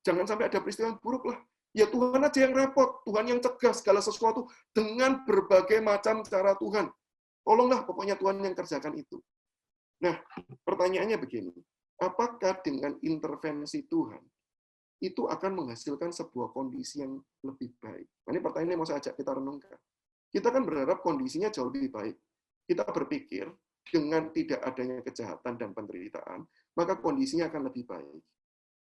Speaker 3: jangan sampai ada peristiwa yang buruk lah. Ya Tuhan aja yang repot, Tuhan yang cegah segala sesuatu dengan berbagai macam cara Tuhan. Tolonglah pokoknya Tuhan yang kerjakan itu. Nah, pertanyaannya begini, apakah dengan intervensi Tuhan, itu akan menghasilkan sebuah kondisi yang lebih baik? Nah, ini pertanyaan yang mau saya ajak kita renungkan. Kita kan berharap kondisinya jauh lebih baik. Kita berpikir, dengan tidak adanya kejahatan dan penderitaan, maka kondisinya akan lebih baik.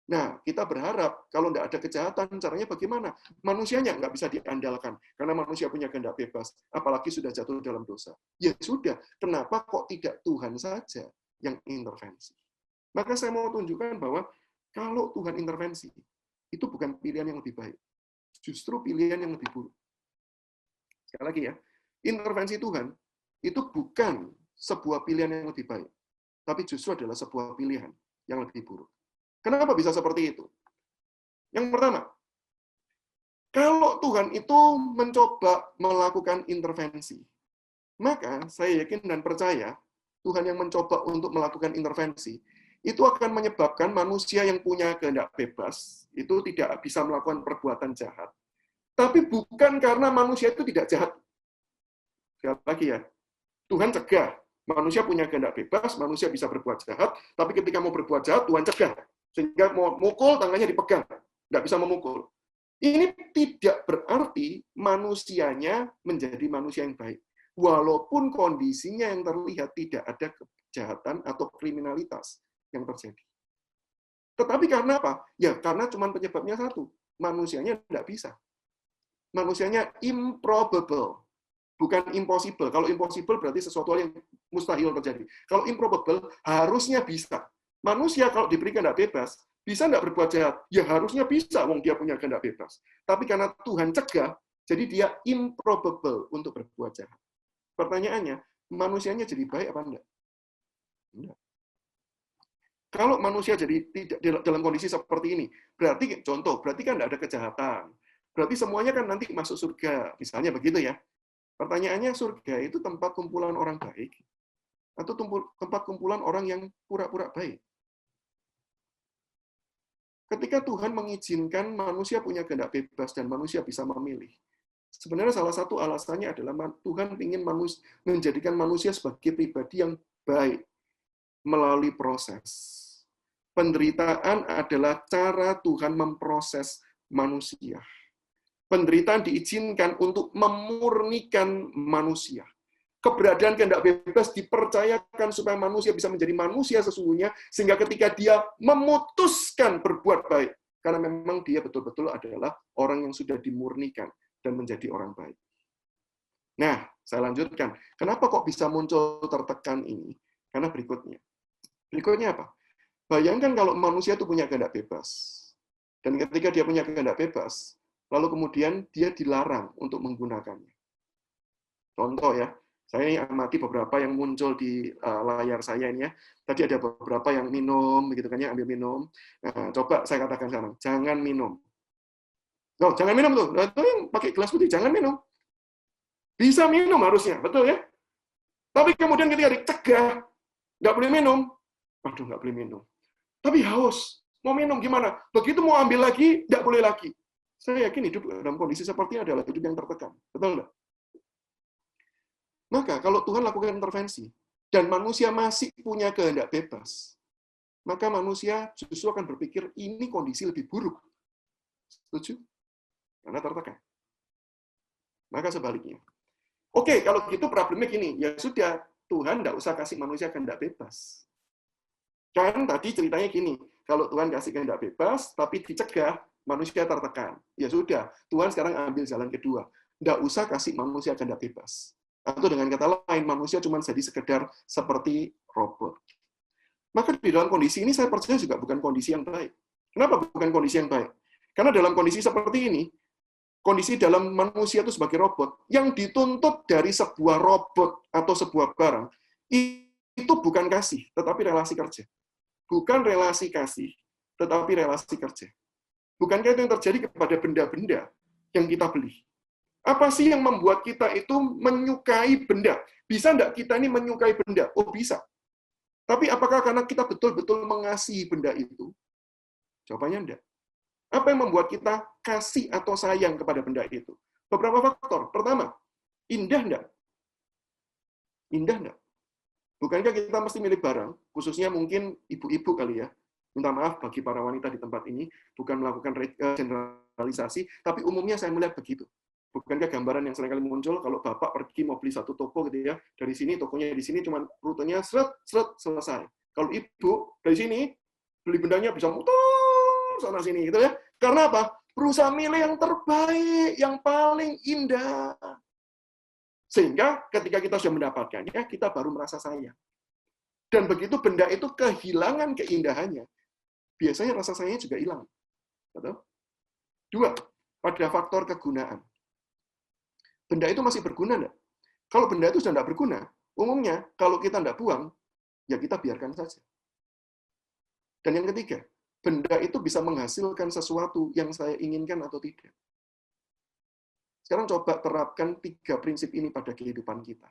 Speaker 3: Nah, kita berharap kalau tidak ada kejahatan, caranya bagaimana? Manusianya nggak bisa diandalkan, karena manusia punya kehendak bebas, apalagi sudah jatuh dalam dosa. Ya sudah, kenapa kok tidak Tuhan saja yang intervensi? Maka saya mau tunjukkan bahwa kalau Tuhan intervensi, itu bukan pilihan yang lebih baik. Justru pilihan yang lebih buruk. Sekali lagi ya, intervensi Tuhan itu bukan sebuah pilihan yang lebih baik, tapi justru adalah sebuah pilihan yang lebih buruk. Kenapa bisa seperti itu? Yang pertama, kalau Tuhan itu mencoba melakukan intervensi, maka saya yakin dan percaya Tuhan yang mencoba untuk melakukan intervensi, itu akan menyebabkan manusia yang punya kehendak bebas, itu tidak bisa melakukan perbuatan jahat. Tapi bukan karena manusia itu tidak jahat. Sekali lagi ya, Tuhan cegah. Manusia punya kehendak bebas, manusia bisa berbuat jahat, tapi ketika mau berbuat jahat, Tuhan cegah. Sehingga mau mukul, tangannya dipegang. Nggak bisa memukul. Ini tidak berarti manusianya menjadi manusia yang baik. Walaupun kondisinya yang terlihat tidak ada kejahatan atau kriminalitas yang terjadi. Tetapi karena apa? Ya, karena cuma penyebabnya satu. Manusianya tidak bisa. Manusianya improbable. Bukan impossible. Kalau impossible berarti sesuatu yang mustahil terjadi. Kalau improbable, harusnya bisa. Manusia kalau diberi kehendak bebas, bisa nggak berbuat jahat? Ya harusnya bisa, wong dia punya kehendak bebas. Tapi karena Tuhan cegah, jadi dia improbable untuk berbuat jahat. Pertanyaannya, manusianya jadi baik apa enggak? Enggak. Kalau manusia jadi tidak dalam kondisi seperti ini, berarti contoh, berarti kan enggak ada kejahatan. Berarti semuanya kan nanti masuk surga, misalnya begitu ya. Pertanyaannya, surga itu tempat kumpulan orang baik atau tempat kumpulan orang yang pura-pura baik? Ketika Tuhan mengizinkan manusia punya kehendak bebas dan manusia bisa memilih, sebenarnya salah satu alasannya adalah Tuhan ingin menjadikan manusia sebagai pribadi yang baik melalui proses. Penderitaan adalah cara Tuhan memproses manusia. Penderitaan diizinkan untuk memurnikan manusia. Keberadaan kehendak bebas dipercayakan supaya manusia bisa menjadi manusia sesungguhnya, sehingga ketika dia memutuskan berbuat baik, karena memang dia betul-betul adalah orang yang sudah dimurnikan dan menjadi orang baik. Nah, saya lanjutkan. Kenapa kok bisa muncul tertekan ini? Karena berikutnya. Berikutnya apa? Bayangkan kalau manusia itu punya kehendak bebas. Dan ketika dia punya kehendak bebas, lalu kemudian dia dilarang untuk menggunakannya. Contoh ya, saya amati beberapa yang muncul di layar saya ini ya. Tadi ada beberapa yang minum, begitu kan ya, ambil minum. Nah, coba saya katakan sekarang, jangan minum. Oh, jangan minum tuh. Nah, itu yang pakai gelas putih, jangan minum. Bisa minum harusnya, betul ya? Tapi kemudian ketika dicegah, nggak boleh minum. Aduh, nggak boleh minum. Tapi haus, mau minum gimana? Begitu mau ambil lagi, nggak boleh lagi. Saya yakin hidup dalam kondisi seperti ini adalah hidup yang tertekan. Betul nggak? Maka kalau Tuhan lakukan intervensi, dan manusia masih punya kehendak bebas, maka manusia justru akan berpikir ini kondisi lebih buruk. Setuju? Karena tertekan. Maka sebaliknya. Oke, kalau gitu problemnya gini, ya sudah, Tuhan tidak usah kasih manusia kehendak bebas. Kan tadi ceritanya gini, kalau Tuhan kasih kehendak bebas, tapi dicegah, manusia tertekan. Ya sudah, Tuhan sekarang ambil jalan kedua. Tidak usah kasih manusia kehendak bebas. Atau dengan kata lain, manusia cuma jadi sekedar seperti robot. Maka di dalam kondisi ini, saya percaya juga bukan kondisi yang baik. Kenapa bukan kondisi yang baik? Karena dalam kondisi seperti ini, kondisi dalam manusia itu sebagai robot, yang dituntut dari sebuah robot atau sebuah barang, itu bukan kasih, tetapi relasi kerja. Bukan relasi kasih, tetapi relasi kerja. Bukankah itu yang terjadi kepada benda-benda yang kita beli? Apa sih yang membuat kita itu menyukai benda? Bisa enggak kita ini menyukai benda? Oh, bisa. Tapi apakah karena kita betul-betul mengasihi benda itu? Jawabannya enggak. Apa yang membuat kita kasih atau sayang kepada benda itu? Beberapa faktor. Pertama, indah enggak? Indah enggak? Bukankah kita mesti milih barang, khususnya mungkin ibu-ibu kali ya, minta maaf bagi para wanita di tempat ini, bukan melakukan generalisasi, tapi umumnya saya melihat begitu. Bukankah gambaran yang seringkali muncul, kalau bapak pergi mau beli satu toko gitu ya, dari sini, tokonya di sini, cuma rutenya seret, selesai. Kalau ibu, dari sini, beli bendanya bisa muter, sana-sini gitu ya. Karena apa? Berusaha milih yang terbaik, yang paling indah. Sehingga ketika kita sudah mendapatkannya, kita baru merasa sayang. Dan begitu benda itu kehilangan keindahannya, biasanya rasa sayangnya juga hilang. Betul? Dua, pada faktor kegunaan. Benda itu masih berguna enggak? Kalau benda itu sudah tidak berguna, umumnya kalau kita tidak buang, ya kita biarkan saja. Dan yang ketiga, benda itu bisa menghasilkan sesuatu yang saya inginkan atau tidak. Sekarang coba terapkan 3 prinsip ini pada kehidupan kita.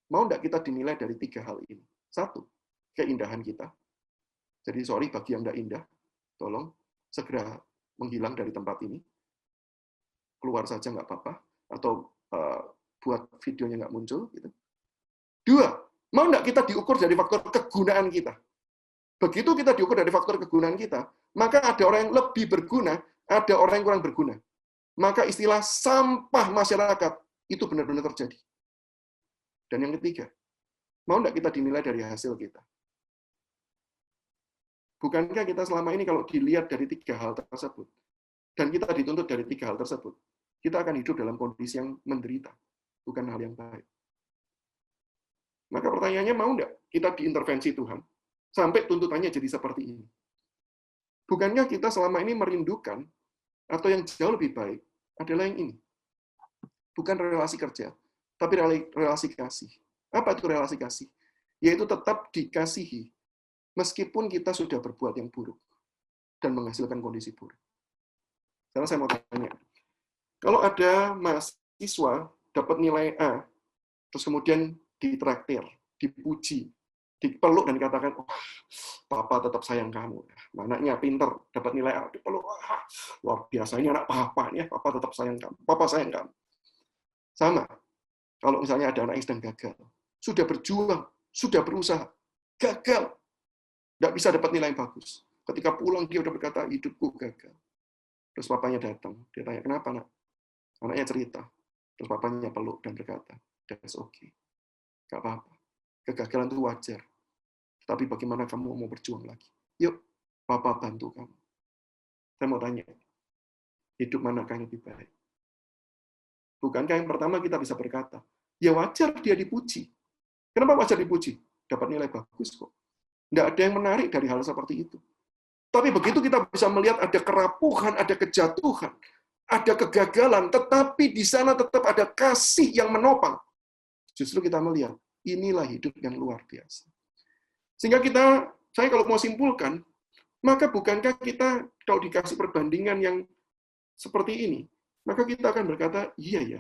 Speaker 3: Mau enggak kita dinilai dari 3 hal ini? 1, keindahan kita. Jadi sorry bagi yang enggak indah, tolong segera menghilang dari tempat ini. Keluar saja enggak apa-apa. Atau buat videonya enggak muncul. Gitu. 2, mau enggak kita diukur dari faktor kegunaan kita? Begitu kita diukur dari faktor kegunaan kita, maka ada orang yang lebih berguna, ada orang yang kurang berguna. Maka istilah sampah masyarakat itu benar-benar terjadi. Dan yang ketiga, mau enggak kita dinilai dari hasil kita? Bukankah kita selama ini kalau dilihat dari 3 hal tersebut, dan kita dituntut dari 3 hal tersebut, kita akan hidup dalam kondisi yang menderita, bukan hal yang baik. Maka pertanyaannya, mau enggak kita diintervensi Tuhan, sampai tuntutannya jadi seperti ini? Bukankah kita selama ini merindukan, atau yang jauh lebih baik, adalah yang ini. Bukan relasi kerja, tapi relasi kasih. Apa itu relasi kasih? Yaitu tetap dikasihi, meskipun kita sudah berbuat yang buruk, dan menghasilkan kondisi buruk. Sekarang saya mau tanya, kalau ada mahasiswa dapat nilai A, terus kemudian ditraktir, dipuji, dipeluk dan dikatakan, oh, papa tetap sayang kamu. Anaknya pinter, dapat nilai A, dipeluk, wah, luar biasa, ini anak papa, ya, papa tetap sayang kamu, papa sayang kamu. Sama, kalau misalnya ada anak yang sedang gagal, sudah berjuang, sudah berusaha, gagal, nggak bisa dapat nilai yang bagus. Ketika pulang, dia udah berkata, hidupku gagal. Terus papanya datang, dia tanya, kenapa, nak? Anaknya cerita, terus papanya peluk dan berkata, that's okay, nggak apa-apa. Kegagalan itu wajar. Tapi bagaimana kamu mau berjuang lagi? Yuk, Papa bantu kamu. Saya mau tanya, hidup manakah yang lebih baik? Bukankah yang pertama kita bisa berkata, ya wajar dia dipuji. Kenapa wajar dipuji? Dapat nilai bagus kok. Tidak ada yang menarik dari hal seperti itu. Tapi begitu kita bisa melihat ada kerapuhan, ada kejatuhan, ada kegagalan, tetapi di sana tetap ada kasih yang menopang. Justru kita melihat, inilah hidup yang luar biasa. Sehingga saya kalau mau simpulkan, maka bukankah kita kalau dikasih perbandingan yang seperti ini, maka kita akan berkata, iya ya,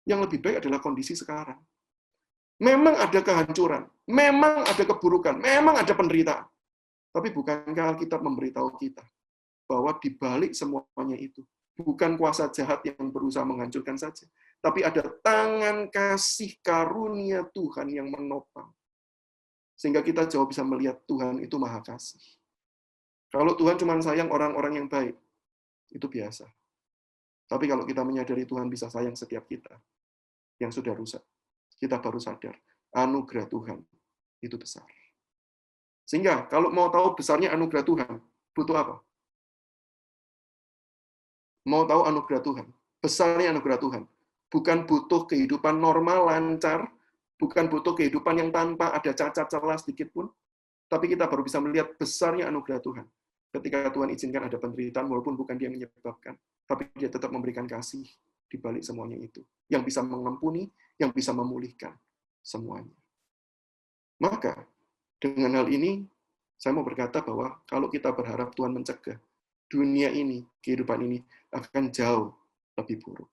Speaker 3: yang lebih baik adalah kondisi sekarang. Memang ada kehancuran, memang ada keburukan, memang ada penderitaan. Tapi bukankah Alkitab memberitahu kita bahwa di balik semuanya itu, bukan kuasa jahat yang berusaha menghancurkan saja, tapi ada tangan kasih karunia Tuhan yang menopang. Sehingga kita jauh bisa melihat Tuhan itu maha kasih. Kalau Tuhan cuma sayang orang-orang yang baik, itu biasa. Tapi kalau kita menyadari Tuhan bisa sayang setiap kita yang sudah rusak, kita baru sadar anugerah Tuhan itu besar. Sehingga kalau mau tahu besarnya anugerah Tuhan, butuh apa? Mau tahu anugerah Tuhan, besarnya anugerah Tuhan, bukan butuh kehidupan normal, lancar, bukan butuh kehidupan yang tanpa ada cacat celah sedikit pun, tapi kita baru bisa melihat besarnya anugerah Tuhan. Ketika Tuhan izinkan ada penderitaan, walaupun bukan Dia menyebabkan, tapi Dia tetap memberikan kasih di balik semuanya itu, yang bisa mengampuni, yang bisa memulihkan semuanya. Maka, dengan hal ini, saya mau berkata bahwa kalau kita berharap Tuhan mencegah, dunia ini, kehidupan ini akan jauh lebih buruk.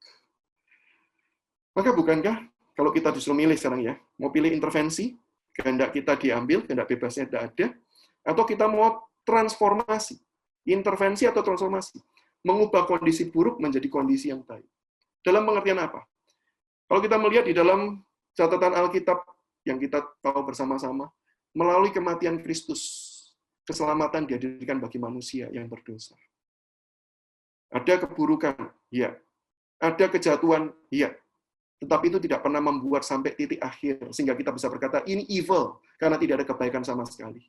Speaker 3: Maka bukankah kalau kita disuruh milih sekarang ya, mau pilih intervensi, kehendak kita diambil, kehendak bebasnya tidak ada, atau kita mau transformasi, intervensi atau transformasi, mengubah kondisi buruk menjadi kondisi yang baik. Dalam pengertian apa? Kalau kita melihat di dalam catatan Alkitab yang kita tahu bersama-sama, melalui kematian Kristus, keselamatan dihadirkan bagi manusia yang berdosa. Ada keburukan, ya. Ada kejatuhan, ya. Tetapi itu tidak pernah membuat sampai titik akhir, sehingga kita bisa berkata, ini evil, karena tidak ada kebaikan sama sekali.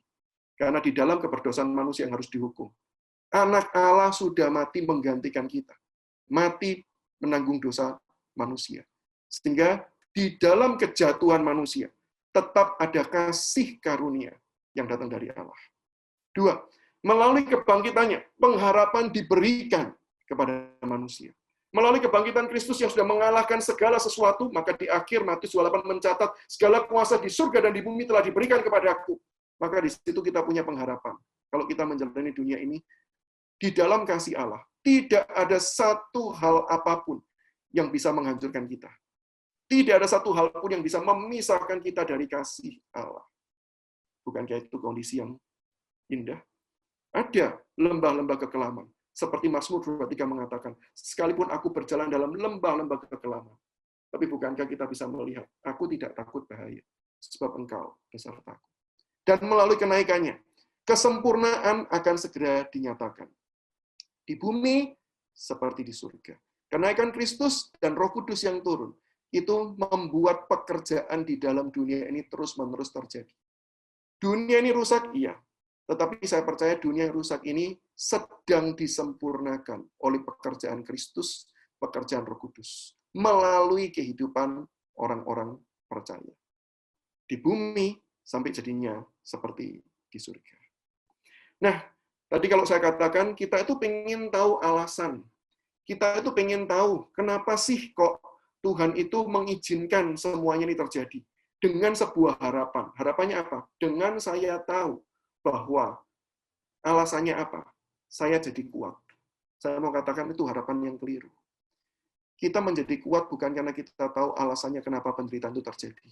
Speaker 3: Karena di dalam keberdosaan manusia yang harus dihukum. Anak Allah sudah mati menggantikan kita. Mati menanggung dosa manusia. Sehingga di dalam kejatuhan manusia, tetap ada kasih karunia yang datang dari Allah. 2, melalui kebangkitannya, pengharapan diberikan kepada manusia. Melalui kebangkitan Kristus yang sudah mengalahkan segala sesuatu, maka di akhir Matius 28 mencatat, segala kuasa di surga dan di bumi telah diberikan kepada aku. Maka di situ kita punya pengharapan. Kalau kita menjalani dunia ini, di dalam kasih Allah, tidak ada satu hal apapun yang bisa menghancurkan kita. Tidak ada satu hal pun yang bisa memisahkan kita dari kasih Allah. Bukankah itu kondisi yang indah? Ada lembah-lembah kekelaman. Seperti Mazmur 23 mengatakan, sekalipun aku berjalan dalam lembah-lembah kekelaman, tapi bukankah kita bisa melihat, aku tidak takut bahaya, sebab engkau besertaku. Dan melalui kenaikannya, kesempurnaan akan segera dinyatakan. Di bumi, seperti di surga. Kenaikan Kristus dan Roh Kudus yang turun, itu membuat pekerjaan di dalam dunia ini terus-menerus terjadi. Dunia ini rusak, iya. Tetapi saya percaya dunia yang rusak ini sedang disempurnakan oleh pekerjaan Kristus, pekerjaan Roh Kudus, melalui kehidupan orang-orang percaya. Di bumi, sampai jadinya seperti di surga. Nah, tadi kalau saya katakan, kita itu pengen tahu alasan. Kita itu pengen tahu, kenapa sih kok Tuhan itu mengizinkan semuanya ini terjadi. Dengan sebuah harapan. Harapannya apa? Dengan saya tahu bahwa alasannya apa? Saya jadi kuat. Saya mau katakan itu harapan yang keliru. Kita menjadi kuat bukan karena kita tahu alasannya kenapa penderitaan itu terjadi.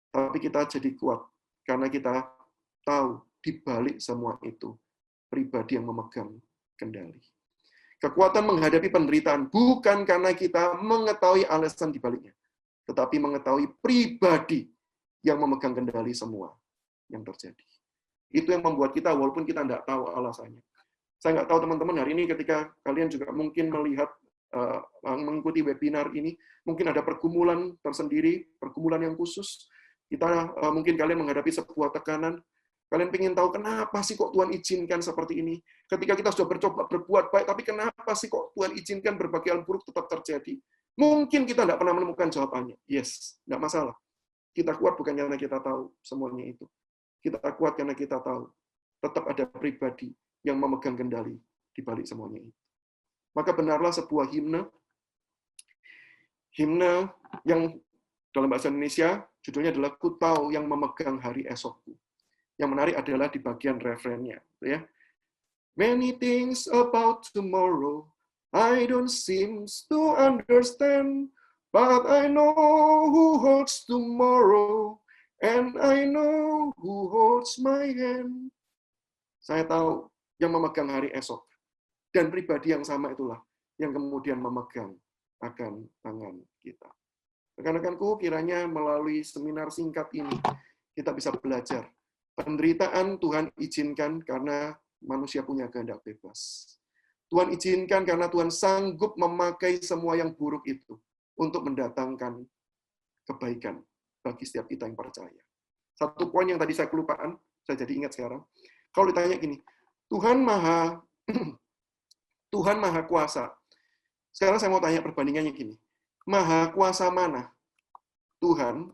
Speaker 3: Tapi kita jadi kuat karena kita tahu di balik semua itu pribadi yang memegang kendali. Kekuatan menghadapi penderitaan bukan karena kita mengetahui alasan di baliknya, tetapi mengetahui pribadi yang memegang kendali semua yang terjadi. Itu yang membuat kita, walaupun kita tidak tahu alasannya. Saya nggak tahu teman-teman hari ini ketika kalian juga mungkin melihat, mengikuti webinar ini, mungkin ada pergumulan tersendiri, pergumulan yang khusus. Kita mungkin kalian menghadapi sebuah tekanan, kalian ingin tahu kenapa sih kok Tuhan izinkan seperti ini. Ketika kita sudah bercoba berbuat baik, tapi kenapa sih kok Tuhan izinkan berbagai hal buruk tetap terjadi? Mungkin kita tidak pernah menemukan jawabannya. Yes, tidak masalah. Kita kuat bukan karena kita tahu semuanya itu. Kita kuat karena kita tahu tetap ada pribadi yang memegang kendali di balik semuanya itu. Maka benarlah sebuah himne yang dalam bahasa Indonesia judulnya adalah Ku Tahu Yang Memegang Hari Esokku. Yang menarik adalah di bagian refrennya, ya. Many things about tomorrow I don't seem to understand, but I know who holds tomorrow, and I know who holds my hand. Saya tahu yang memegang hari esok, dan pribadi yang sama itulah yang kemudian memegang akan tangan kita. Rekan-rekanku, kiranya melalui seminar singkat ini kita bisa belajar Penderitaan Tuhan izinkan karena manusia punya kehendak bebas. Tuhan izinkan karena Tuhan sanggup memakai semua yang buruk itu untuk mendatangkan kebaikan bagi setiap kita yang percaya. Satu poin yang tadi saya kelupaan, saya jadi ingat sekarang. Kalau ditanya gini, Tuhan Maha Kuasa. Sekarang saya mau tanya perbandingannya gini. Maha Kuasa mana? Tuhan,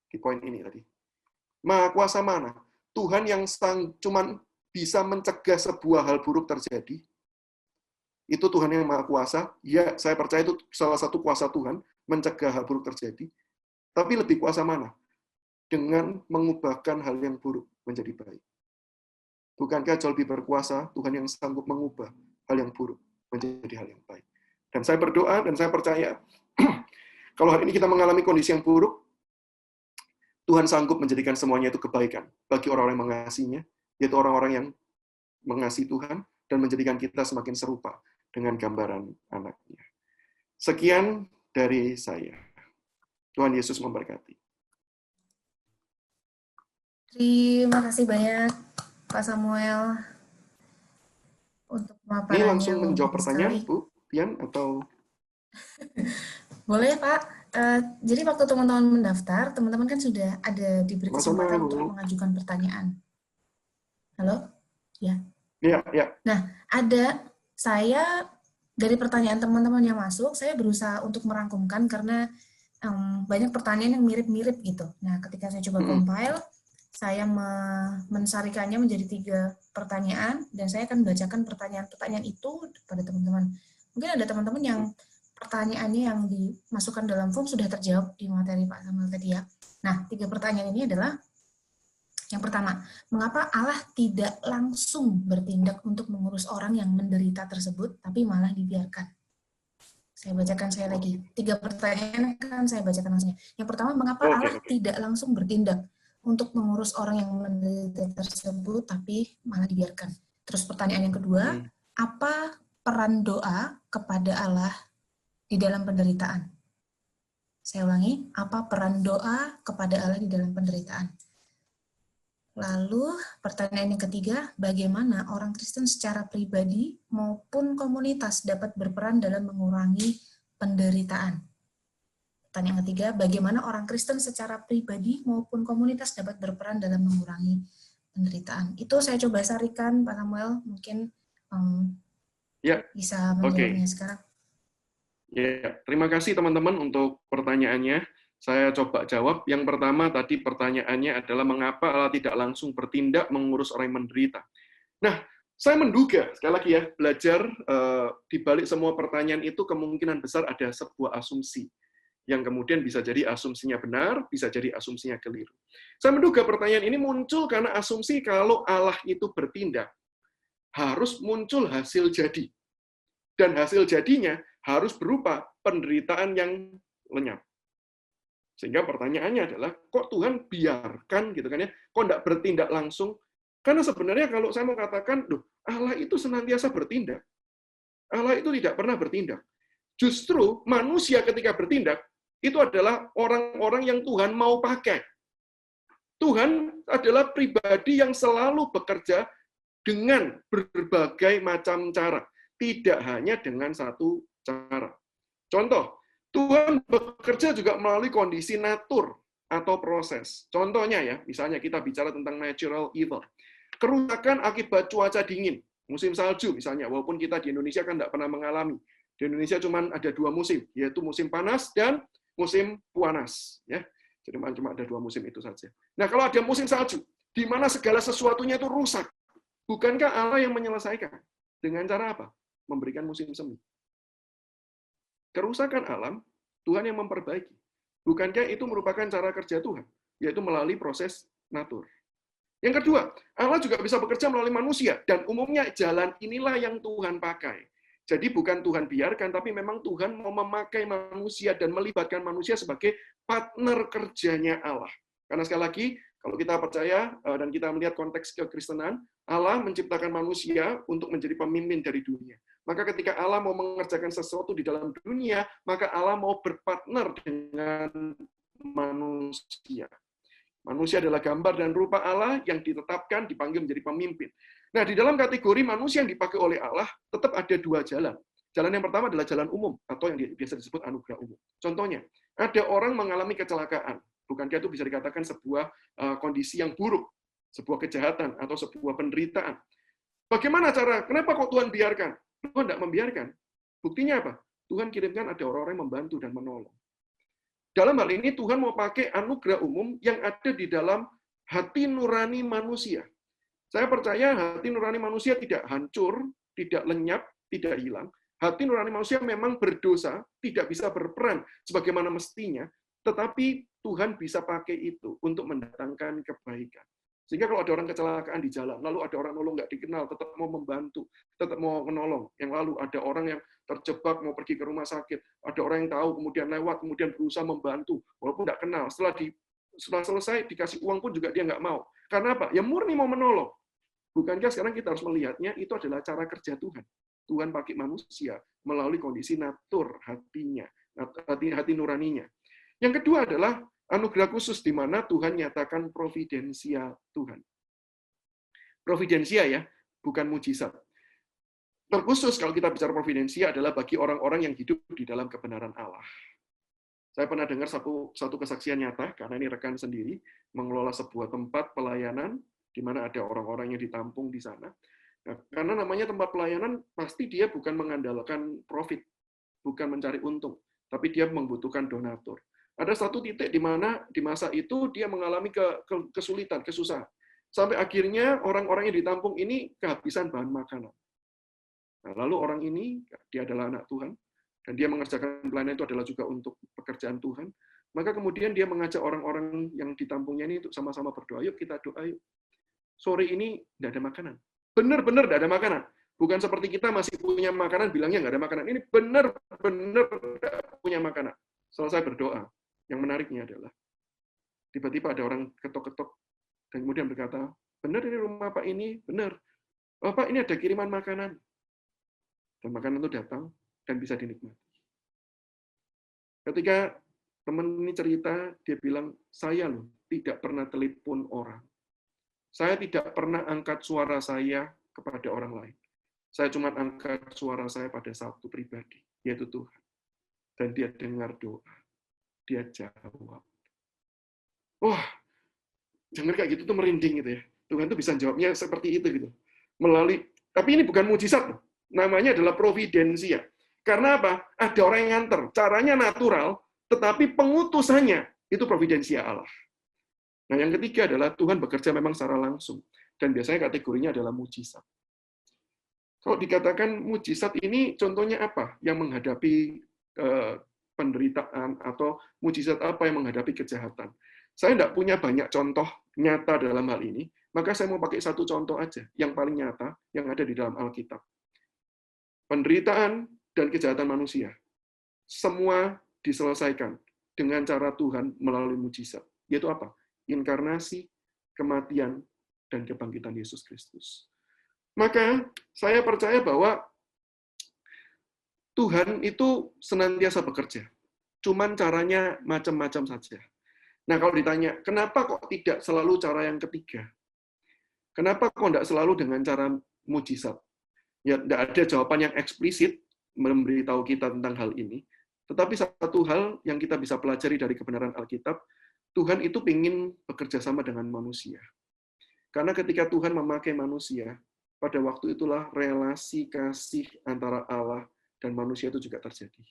Speaker 3: di poin ini tadi. Maha Kuasa mana? Tuhan yang cuman bisa mencegah sebuah hal buruk terjadi. Itu Tuhan yang Maha Kuasa. Ya, saya percaya itu salah satu kuasa Tuhan, mencegah hal buruk terjadi. Tapi lebih kuasa mana? Dengan mengubahkan hal yang buruk menjadi baik. Bukankah jauh lebih berkuasa Tuhan yang sanggup mengubah hal yang buruk menjadi hal yang baik? Dan saya berdoa dan saya percaya, kalau hari ini kita mengalami kondisi yang buruk, Tuhan sanggup menjadikan semuanya itu kebaikan bagi orang-orang yang mengasihinya, yaitu orang-orang yang mengasihi Tuhan, dan menjadikan kita semakin serupa dengan gambaran anaknya. Sekian dari saya. Tuhan Yesus memberkati.
Speaker 1: Terima kasih banyak, Pak Samuel, untuk
Speaker 3: Ini
Speaker 1: pemaparannya.
Speaker 3: langsung menjawab pertanyaan,
Speaker 1: sekali.
Speaker 3: Bu Tian, atau?
Speaker 1: Boleh, Pak. Jadi waktu teman-teman mendaftar, teman-teman kan sudah ada diberi kesempatan untuk mengajukan pertanyaan. Halo? Ya.
Speaker 3: Ya.
Speaker 1: Nah, saya dari pertanyaan teman-teman yang masuk, saya berusaha untuk merangkumkan karena banyak pertanyaan yang mirip-mirip gitu. Nah, ketika saya coba compile, saya mensarikannya menjadi 3 pertanyaan, dan saya akan bacakan pertanyaan-pertanyaan itu kepada teman-teman. Mungkin ada teman-teman yang pertanyaannya yang dimasukkan dalam form sudah terjawab di materi Pak Samuel tadi ya. Nah, 3 pertanyaan ini adalah, yang pertama, mengapa Allah tidak langsung bertindak untuk mengurus orang yang menderita tersebut, tapi malah dibiarkan? Saya bacakan sekali lagi. 3 pertanyaan kan saya bacakan langsungnya. Yang pertama, mengapa Allah tidak langsung bertindak untuk mengurus orang yang menderita tersebut, tapi malah dibiarkan? Terus pertanyaan yang kedua, apa peran doa kepada Allah di dalam penderitaan? Saya ulangi, apa peran doa kepada Allah di dalam penderitaan? Lalu pertanyaan yang ketiga, bagaimana orang Kristen secara pribadi maupun komunitas dapat berperan dalam mengurangi penderitaan? Pertanyaan ketiga, bagaimana orang Kristen secara pribadi maupun komunitas dapat berperan dalam mengurangi penderitaan? Itu saya coba sarikan, Pak Samuel, mungkin bisa menjawabnya sekarang.
Speaker 3: Ya, terima kasih teman-teman untuk pertanyaannya. Saya coba jawab. Yang pertama tadi pertanyaannya adalah mengapa Allah tidak langsung bertindak mengurus orang yang menderita. Nah, saya menduga, sekali lagi ya, belajar di balik semua pertanyaan itu kemungkinan besar ada sebuah asumsi. Yang kemudian bisa jadi asumsinya benar, bisa jadi asumsinya keliru. Saya menduga pertanyaan ini muncul karena asumsi kalau Allah itu bertindak, harus muncul hasil jadi. Dan hasil jadinya harus berupa penderitaan yang lenyap. Sehingga pertanyaannya adalah, kok Tuhan biarkan gitu kan ya? Kok enggak bertindak langsung? Karena sebenarnya kalau saya mau katakan, Allah itu senantiasa bertindak. Allah itu tidak pernah bertindak. Justru manusia ketika bertindak, itu adalah orang-orang yang Tuhan mau pakai. Tuhan adalah pribadi yang selalu bekerja dengan berbagai macam cara. Tidak hanya dengan satu cara. Contoh, Tuhan bekerja juga melalui kondisi natur atau proses. Contohnya ya, misalnya kita bicara tentang natural evil. Kerusakan akibat cuaca dingin, musim salju misalnya, walaupun kita di Indonesia kan tidak pernah mengalami. Di Indonesia cuma ada 2 musim, yaitu musim panas dan musim panas. Ya. Jadi cuma ada 2 musim itu saja. Nah, kalau ada musim salju, di mana segala sesuatunya itu rusak, bukankah Allah yang menyelesaikan? Dengan cara apa? Memberikan musim semi. Kerusakan alam, Tuhan yang memperbaiki. Bukankah itu merupakan cara kerja Tuhan? Yaitu melalui proses natur. Yang kedua, Allah juga bisa bekerja melalui manusia. Dan umumnya jalan inilah yang Tuhan pakai. Jadi bukan Tuhan biarkan, tapi memang Tuhan mau memakai manusia dan melibatkan manusia sebagai partner kerjanya Allah. Karena sekali lagi, kalau kita percaya dan kita melihat konteks kekristenan, Allah menciptakan manusia untuk menjadi pemimpin dari dunia. Maka ketika Allah mau mengerjakan sesuatu di dalam dunia, maka Allah mau berpartner dengan manusia. Manusia adalah gambar dan rupa Allah yang ditetapkan, dipanggil menjadi pemimpin. Nah, di dalam kategori manusia yang dipakai oleh Allah, tetap ada dua jalan. Jalan yang pertama adalah jalan umum, atau yang biasa disebut anugerah umum. Contohnya, ada orang mengalami kecelakaan. Bukankah itu bisa dikatakan sebuah kondisi yang buruk, sebuah kejahatan, atau sebuah penderitaan. Bagaimana cara? Kenapa kok Tuhan biarkan? Tuhan tidak membiarkan. Buktinya apa? Tuhan kirimkan ada orang-orang yang membantu dan menolong. Dalam hal ini Tuhan mau pakai anugerah umum yang ada di dalam hati nurani manusia. Saya percaya hati nurani manusia tidak hancur, tidak lenyap, tidak hilang. Hati nurani manusia memang berdosa, tidak bisa berperan sebagaimana mestinya, tetapi Tuhan bisa pakai itu untuk mendatangkan kebaikan. Sehingga kalau ada orang kecelakaan di jalan, lalu ada orang nolong nggak dikenal, tetap mau membantu, tetap mau menolong. Yang lalu ada orang yang terjebak mau pergi ke rumah sakit, ada orang yang tahu kemudian lewat, kemudian berusaha membantu, walaupun nggak kenal. Setelah selesai dikasih uang pun juga dia nggak mau. Karena apa? Ya murni mau menolong. Bukankah sekarang kita harus melihatnya itu adalah cara kerja Tuhan. Tuhan pakai manusia melalui kondisi natur hatinya, hati nuraninya. Yang kedua adalah anugerah khusus di mana Tuhan nyatakan providensia Tuhan. Providensia ya, bukan mujizat. Terkhusus kalau kita bicara providensia adalah bagi orang-orang yang hidup di dalam kebenaran Allah. Saya pernah dengar satu kesaksian nyata, karena ini rekan sendiri, mengelola sebuah tempat pelayanan, di mana ada orang-orang yang ditampung di sana. Nah, karena namanya tempat pelayanan, pasti dia bukan mengandalkan profit, bukan mencari untung, tapi dia membutuhkan donatur. Ada satu titik di mana di masa itu dia mengalami kesulitan, kesusahan. Sampai akhirnya orang-orang yang ditampung ini kehabisan bahan makanan. Nah, lalu orang ini, dia adalah anak Tuhan, dan dia mengerjakan pelayanan itu adalah juga untuk pekerjaan Tuhan. Maka kemudian dia mengajak orang-orang yang ditampungnya ini untuk sama-sama berdoa. Yuk kita doa yuk. Sore ini tidak ada makanan. Benar-benar tidak ada makanan. Bukan seperti kita masih punya makanan, bilangnya nggak ada makanan. Ini benar-benar tidak punya makanan. Selesai berdoa. Yang menariknya adalah, tiba-tiba ada orang ketok-ketok, dan kemudian berkata, benar ini rumah Pak ini? Benar. Oh Pak, ini ada kiriman makanan. Dan makanan itu datang, dan bisa dinikmati. Ketika teman ini cerita, dia bilang, saya loh tidak pernah telepon orang. Saya tidak pernah angkat suara saya kepada orang lain. Saya cuma angkat suara saya pada satu pribadi, yaitu Tuhan. Dan dia dengar doa. Dia jawab. Wah, dengar kayak gitu tuh merinding gitu ya. Tuhan tuh bisa jawabnya seperti itu gitu. Tapi ini bukan mujizat. Namanya adalah providensia. Karena apa? Ada orang yang nganter. Caranya natural, tetapi pengutusannya itu providensia Allah. Nah, yang ketiga adalah Tuhan bekerja memang secara langsung. Dan biasanya kategorinya adalah mujizat. Kalau dikatakan mujizat ini, contohnya apa? Yang menghadapi penderitaan, atau mujizat apa yang menghadapi kejahatan. Saya tidak punya banyak contoh nyata dalam hal ini, maka saya mau pakai satu contoh aja, yang paling nyata, yang ada di dalam Alkitab. Penderitaan dan kejahatan manusia. Semua diselesaikan dengan cara Tuhan melalui mujizat. Yaitu apa? Inkarnasi, kematian, dan kebangkitan Yesus Kristus. Maka saya percaya bahwa Tuhan itu senantiasa bekerja. Cuman caranya macam-macam saja. Nah, kalau ditanya, kenapa kok tidak selalu cara yang ketiga? Kenapa kok tidak selalu dengan cara mujizat? Ya, tidak ada jawaban yang eksplisit memberitahu kita tentang hal ini. Tetapi satu hal yang kita bisa pelajari dari kebenaran Alkitab, Tuhan itu ingin bekerja sama dengan manusia. Karena ketika Tuhan memakai manusia, pada waktu itulah relasi kasih antara Allah dan manusia itu juga terjadi.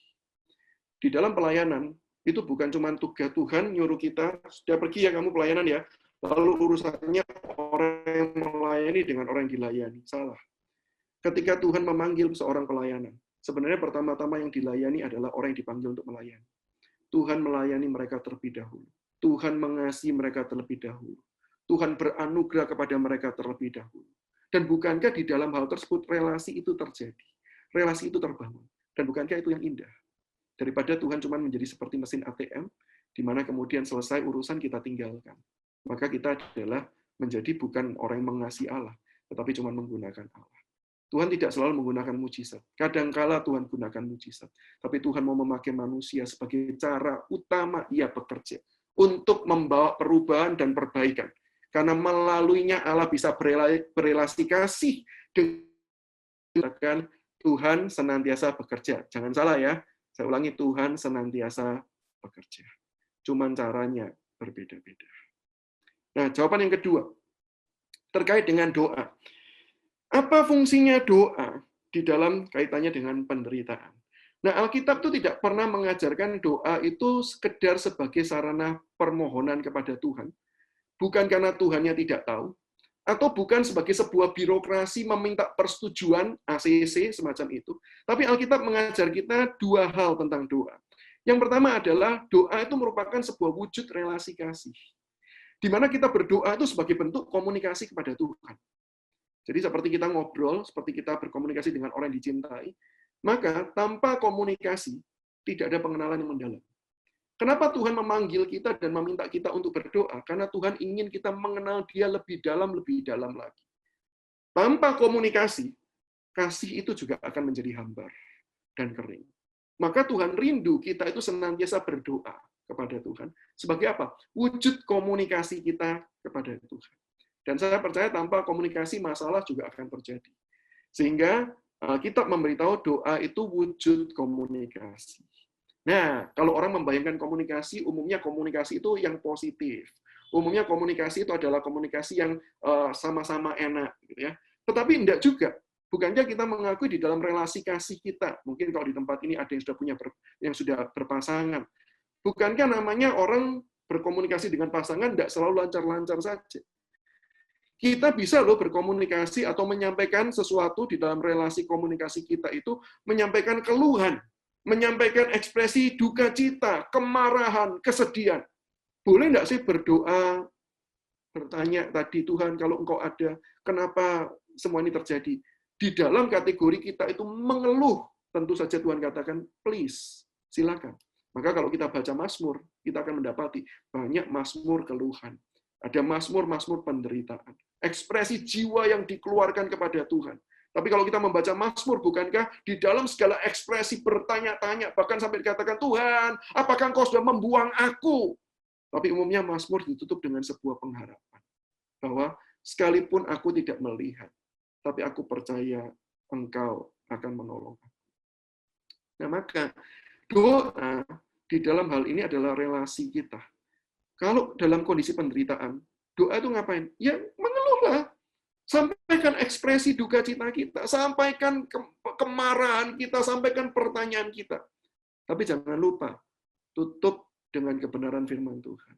Speaker 3: Di dalam pelayanan, itu bukan cuma tugas Tuhan nyuruh kita, sudah pergi ya kamu pelayanan ya, lalu urusannya orang yang melayani dengan orang yang dilayani. Salah. Ketika Tuhan memanggil seorang pelayanan, sebenarnya pertama-tama yang dilayani adalah orang yang dipanggil untuk melayani. Tuhan melayani mereka terlebih dahulu. Tuhan mengasihi mereka terlebih dahulu. Tuhan beranugerah kepada mereka terlebih dahulu. Dan bukankah di dalam hal tersebut relasi itu terjadi? Relasi itu terbangun. Dan bukankah itu yang indah? Daripada Tuhan cuma menjadi seperti mesin ATM, di mana kemudian selesai urusan kita tinggalkan. Maka kita adalah menjadi bukan orang yang mengasihi Allah, tetapi cuma menggunakan Allah. Tuhan tidak selalu menggunakan mujizat. Kadangkala Tuhan gunakan mujizat. Tapi Tuhan mau memakai manusia sebagai cara utama ia bekerja. untuk membawa perubahan dan perbaikan. Karena melaluinya Allah bisa berelasi kasih dengan Tuhan senantiasa bekerja. Jangan salah ya, saya ulangi, Tuhan senantiasa bekerja. Cuman caranya berbeda-beda. Nah, jawaban yang kedua, terkait dengan doa. Apa fungsinya doa di dalam kaitannya dengan penderitaan? Nah, Alkitab itu tidak pernah mengajarkan doa itu sekedar sebagai sarana permohonan kepada Tuhan. Bukan karena Tuhannya tidak tahu, atau bukan sebagai sebuah birokrasi meminta persetujuan ACC semacam itu. Tapi Alkitab mengajar kita dua hal tentang doa. Yang pertama adalah doa itu merupakan sebuah wujud relasi kasih. Di mana kita berdoa itu sebagai bentuk komunikasi kepada Tuhan. Jadi seperti kita ngobrol, seperti kita berkomunikasi dengan orang yang dicintai, maka tanpa komunikasi tidak ada pengenalan yang mendalam. Kenapa Tuhan memanggil kita dan meminta kita untuk berdoa? Karena Tuhan ingin kita mengenal Dia lebih dalam lagi. Tanpa komunikasi, kasih itu juga akan menjadi hambar dan kering. Maka Tuhan rindu kita itu senantiasa berdoa kepada Tuhan. Sebagai apa? Wujud komunikasi kita kepada Tuhan. Dan saya percaya tanpa komunikasi masalah juga akan terjadi. Sehingga Alkitab memberitahu doa itu wujud komunikasi. Nah, kalau orang membayangkan komunikasi, umumnya komunikasi itu yang positif. Umumnya komunikasi itu adalah komunikasi yang sama-sama enak, gitu ya. Tetapi tidak juga. Bukankah kita mengakui di dalam relasi kasih kita, mungkin kalau di tempat ini ada yang sudah berpasangan. Bukankah namanya orang berkomunikasi dengan pasangan tidak selalu lancar-lancar saja? Kita bisa loh berkomunikasi atau menyampaikan sesuatu di dalam relasi komunikasi kita itu, menyampaikan keluhan, menyampaikan ekspresi duka cita, kemarahan, kesedihan. Boleh enggak sih berdoa, bertanya tadi, Tuhan kalau Engkau ada, kenapa semua ini terjadi? Di dalam kategori kita itu mengeluh, tentu saja Tuhan katakan, please, silakan. Maka kalau kita baca Mazmur, kita akan mendapati banyak Mazmur keluhan. Ada Mazmur-Mazmur penderitaan. Ekspresi jiwa yang dikeluarkan kepada Tuhan. Tapi kalau kita membaca Mazmur, bukankah di dalam segala ekspresi bertanya-tanya, bahkan sampai dikatakan, Tuhan, apakah Engkau sudah membuang aku? Tapi umumnya Mazmur ditutup dengan sebuah pengharapan. Bahwa sekalipun aku tidak melihat, tapi aku percaya Engkau akan menolong aku. Nah, maka doa di dalam hal ini adalah relasi kita. Kalau dalam kondisi penderitaan, doa itu ngapain? Ya, mengeluhlah. Sampaikan ekspresi duka cita kita, sampaikan kemarahan kita, sampaikan pertanyaan kita. Tapi jangan lupa, tutup dengan kebenaran firman Tuhan.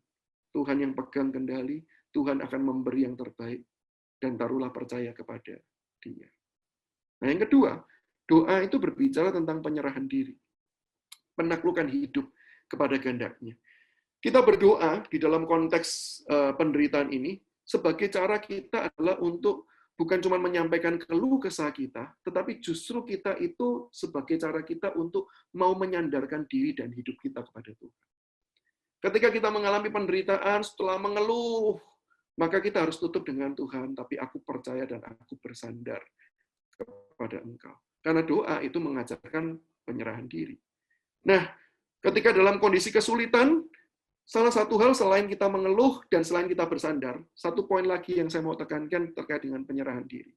Speaker 3: Tuhan yang pegang kendali, Tuhan akan memberi yang terbaik, dan taruhlah percaya kepada Dia. Nah, yang kedua, doa itu berbicara tentang penyerahan diri, penaklukan hidup kepada kehendak-Nya. Kita berdoa di dalam konteks penderitaan ini, sebagai cara kita adalah untuk bukan cuma menyampaikan keluh kesah kita, tetapi justru kita itu sebagai cara kita untuk mau menyandarkan diri dan hidup kita kepada Tuhan. Ketika kita mengalami penderitaan, setelah mengeluh, maka kita harus tutup dengan Tuhan, tapi aku percaya dan aku bersandar kepada Engkau. Karena doa itu mengajarkan penyerahan diri. Nah, ketika dalam kondisi kesulitan, salah satu hal selain kita mengeluh dan selain kita bersandar, satu poin lagi yang saya mau tekankan terkait dengan penyerahan diri.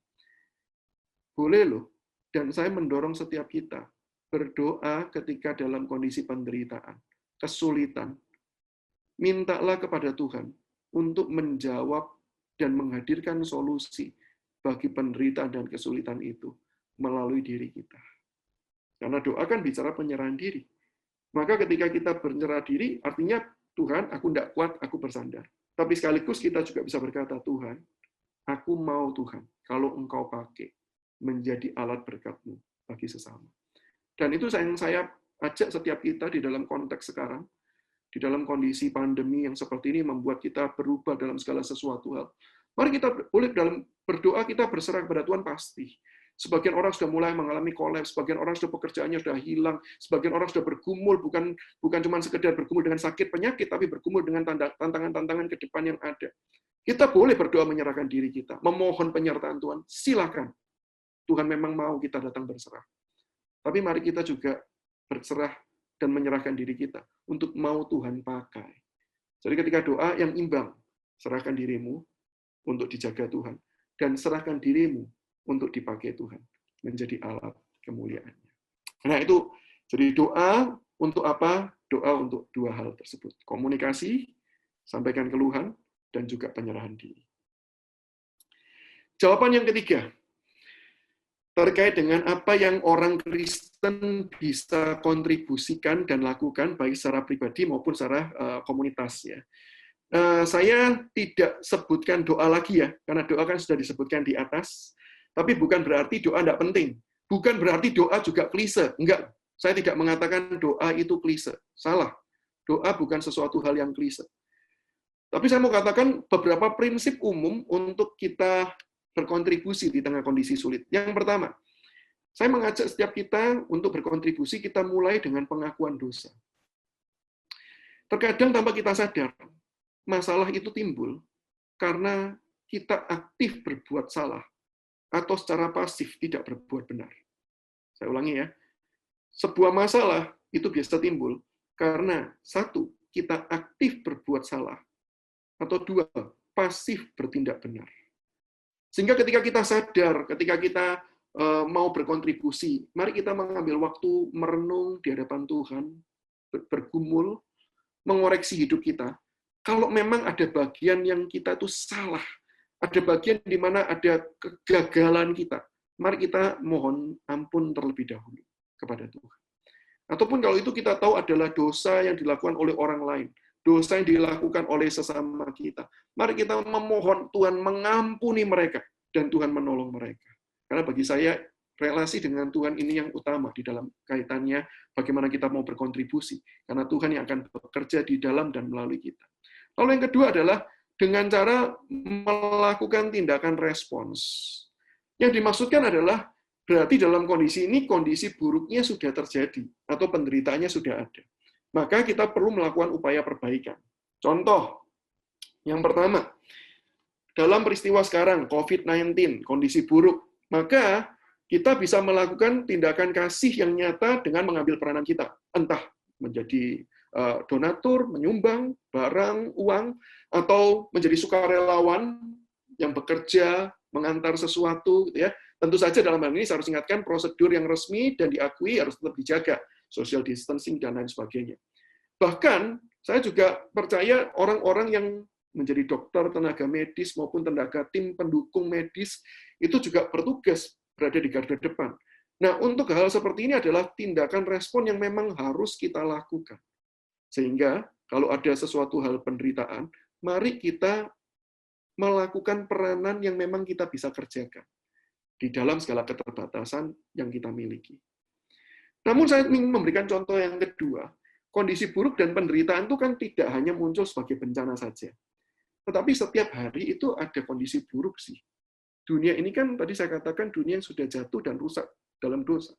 Speaker 3: Boleh loh, dan saya mendorong setiap kita berdoa ketika dalam kondisi penderitaan, kesulitan. Mintalah kepada Tuhan untuk menjawab dan menghadirkan solusi bagi penderitaan dan kesulitan itu melalui diri kita. Karena doa kan bicara penyerahan diri. Maka ketika kita berserah diri, artinya Tuhan, aku tidak kuat, aku bersandar. Tapi sekaligus kita juga bisa berkata, Tuhan, aku mau Tuhan, kalau Engkau pakai, menjadi alat berkat-Mu bagi sesama. Dan itu yang saya ajak setiap kita di dalam konteks sekarang, di dalam kondisi pandemi yang seperti ini membuat kita berubah dalam segala sesuatu hal. Mari kita boleh dalam berdoa kita berserah kepada Tuhan pasti. Sebagian orang sudah mulai mengalami kolaps, sebagian orang sudah pekerjaannya sudah hilang, sebagian orang sudah bergumul, bukan cuma sekedar bergumul dengan sakit penyakit, tapi bergumul dengan tantangan-tantangan ke depan yang ada. Kita boleh berdoa menyerahkan diri kita, memohon penyertaan Tuhan, silakan. Tuhan memang mau kita datang berserah. Tapi mari kita juga berserah dan menyerahkan diri kita untuk mau Tuhan pakai. Jadi ketika doa yang imbang, serahkan dirimu untuk dijaga Tuhan, dan serahkan dirimu untuk dipakai Tuhan, menjadi alat kemuliaannya. Nah itu, jadi doa untuk apa? Doa untuk dua hal tersebut. Komunikasi, sampaikan keluhan, dan juga penyerahan diri. Jawaban yang ketiga, terkait dengan apa yang orang Kristen bisa kontribusikan dan lakukan, baik secara pribadi maupun secara komunitas. Ya. Saya tidak sebutkan doa lagi ya, karena doa kan sudah disebutkan di atas, tapi bukan berarti doa tidak penting. Bukan berarti doa juga klise. Enggak, saya tidak mengatakan doa itu klise. Salah. Doa bukan sesuatu hal yang klise. Tapi saya mau katakan beberapa prinsip umum untuk kita berkontribusi di tengah kondisi sulit. Yang pertama, saya mengajak setiap kita untuk berkontribusi, kita mulai dengan pengakuan dosa. Terkadang tanpa kita sadar, masalah itu timbul karena kita aktif berbuat salah atau secara pasif tidak berbuat benar. Saya ulangi ya. Sebuah masalah itu biasa timbul karena satu, kita aktif berbuat salah, atau dua, pasif bertindak benar. Sehingga ketika kita sadar, ketika kita mau berkontribusi, mari kita mengambil waktu merenung di hadapan Tuhan, bergumul, mengoreksi hidup kita. Kalau memang ada bagian yang kita itu salah, ada bagian di mana ada kegagalan kita, mari kita mohon ampun terlebih dahulu kepada Tuhan. Ataupun kalau itu kita tahu adalah dosa yang dilakukan oleh orang lain, dosa yang dilakukan oleh sesama kita, mari kita memohon Tuhan mengampuni mereka, dan Tuhan menolong mereka. Karena bagi saya, relasi dengan Tuhan ini yang utama di dalam kaitannya bagaimana kita mau berkontribusi. Karena Tuhan yang akan bekerja di dalam dan melalui kita. Lalu yang kedua adalah dengan cara melakukan tindakan respons. Yang dimaksudkan adalah berarti dalam kondisi ini, kondisi buruknya sudah terjadi, atau penderitaannya sudah ada. Maka kita perlu melakukan upaya perbaikan. Contoh, yang pertama, dalam peristiwa sekarang, COVID-19, kondisi buruk, maka kita bisa melakukan tindakan kasih yang nyata dengan mengambil peranan kita. Entah menjadi donatur, menyumbang, barang, uang, atau menjadi sukarelawan yang bekerja, mengantar sesuatu, gitu ya. Tentu saja dalam hal ini saya harus ingatkan prosedur yang resmi dan diakui harus tetap dijaga, social distancing dan lain sebagainya. Bahkan saya juga percaya orang-orang yang menjadi dokter, tenaga medis maupun tenaga tim pendukung medis itu juga bertugas berada di garda depan. Nah, untuk hal seperti ini adalah tindakan respon yang memang harus kita lakukan. Sehingga kalau ada sesuatu hal penderitaan, mari kita melakukan peranan yang memang kita bisa kerjakan di dalam segala keterbatasan yang kita miliki. Namun saya ingin memberikan contoh yang kedua. Kondisi buruk dan penderitaan itu kan tidak hanya muncul sebagai bencana saja. Tetapi setiap hari itu ada kondisi buruk sih. Dunia ini kan tadi saya katakan dunia yang sudah jatuh dan rusak dalam dosa.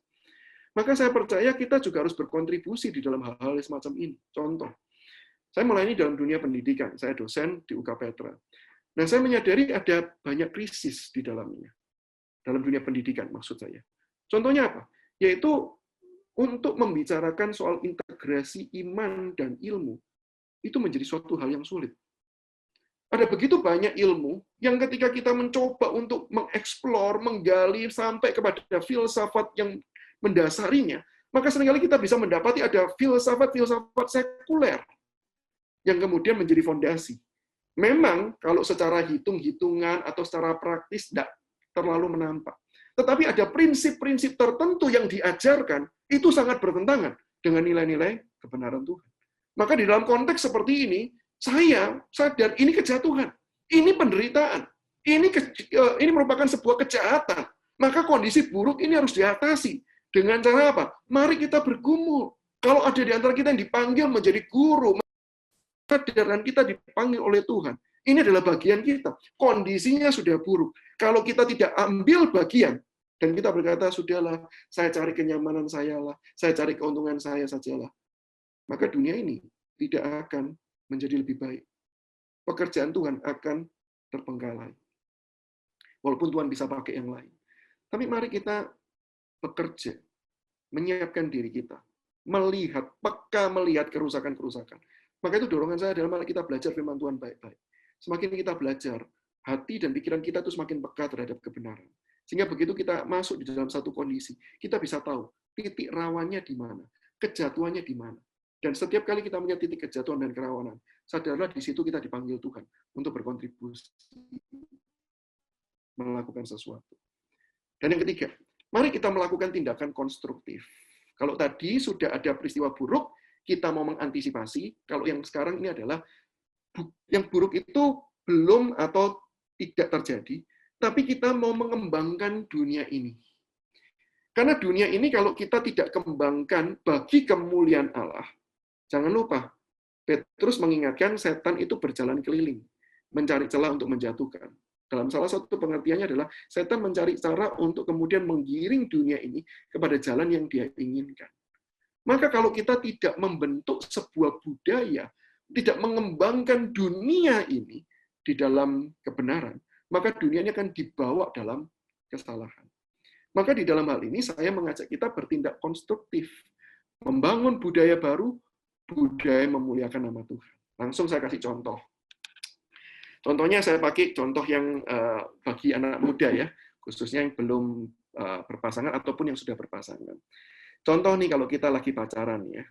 Speaker 3: Maka saya percaya kita juga harus berkontribusi di dalam hal-hal semacam ini. Contoh, saya melayani dalam dunia pendidikan. Saya dosen di UK Petra. Nah, saya menyadari ada banyak krisis di dalamnya. Dalam dunia pendidikan maksud saya. Contohnya apa? Yaitu untuk membicarakan soal integrasi iman dan ilmu, itu menjadi suatu hal yang sulit. Ada begitu banyak ilmu yang ketika kita mencoba untuk mengeksplor, menggali sampai kepada filsafat yang mendasarinya, maka seringkali kita bisa mendapati ada filsafat-filsafat sekuler yang kemudian menjadi fondasi. Memang kalau secara hitung-hitungan atau secara praktis tidak terlalu menampak. Tetapi ada prinsip-prinsip tertentu yang diajarkan, itu sangat bertentangan dengan nilai-nilai kebenaran Tuhan. Maka di dalam konteks seperti ini, saya sadar ini kejatuhan, ini penderitaan, ini merupakan sebuah kejahatan. Maka kondisi buruk ini harus diatasi. Dengan cara apa? Mari kita bergumul. Kalau ada di antara kita yang dipanggil menjadi guru, dan kita dipanggil oleh Tuhan, ini adalah bagian kita. Kondisinya sudah buruk. Kalau kita tidak ambil bagian, dan kita berkata, sudahlah, saya cari kenyamanan saya lah, saya cari keuntungan saya sajalah, maka dunia ini tidak akan menjadi lebih baik. Pekerjaan Tuhan akan terbengkalai. Walaupun Tuhan bisa pakai yang lain. Tapi mari kita bekerja, menyiapkan diri kita, melihat, peka melihat kerusakan-kerusakan. Maka itu dorongan saya adalah malah kita belajar firman Tuhan baik-baik. Semakin kita belajar, hati dan pikiran kita itu semakin peka terhadap kebenaran. Sehingga begitu kita masuk di dalam satu kondisi, kita bisa tahu titik rawannya di mana, kejatuhannya di mana. Dan setiap kali kita melihat titik kejatuhan dan kerawanan, sadarlah di situ kita dipanggil Tuhan untuk berkontribusi, melakukan sesuatu. Dan yang ketiga, mari kita melakukan tindakan konstruktif. Kalau tadi sudah ada peristiwa buruk, kita mau mengantisipasi. Kalau yang sekarang ini adalah yang buruk itu belum atau tidak terjadi, tapi kita mau mengembangkan dunia ini. Karena dunia ini kalau kita tidak kembangkan bagi kemuliaan Allah, jangan lupa, Petrus mengingatkan setan itu berjalan keliling, mencari celah untuk menjatuhkan. Dalam salah satu pengertiannya adalah setan mencari cara untuk kemudian menggiring dunia ini kepada jalan yang dia inginkan. Maka kalau kita tidak membentuk sebuah budaya, tidak mengembangkan dunia ini di dalam kebenaran, maka dunia ini akan dibawa dalam kesalahan. Maka di dalam hal ini saya mengajak kita bertindak konstruktif, membangun budaya baru, budaya memuliakan nama Tuhan. Langsung saya kasih contoh. Contohnya saya pakai contoh yang bagi anak muda ya, khususnya yang belum berpasangan ataupun yang sudah berpasangan. Contoh nih kalau kita lagi pacaran ya,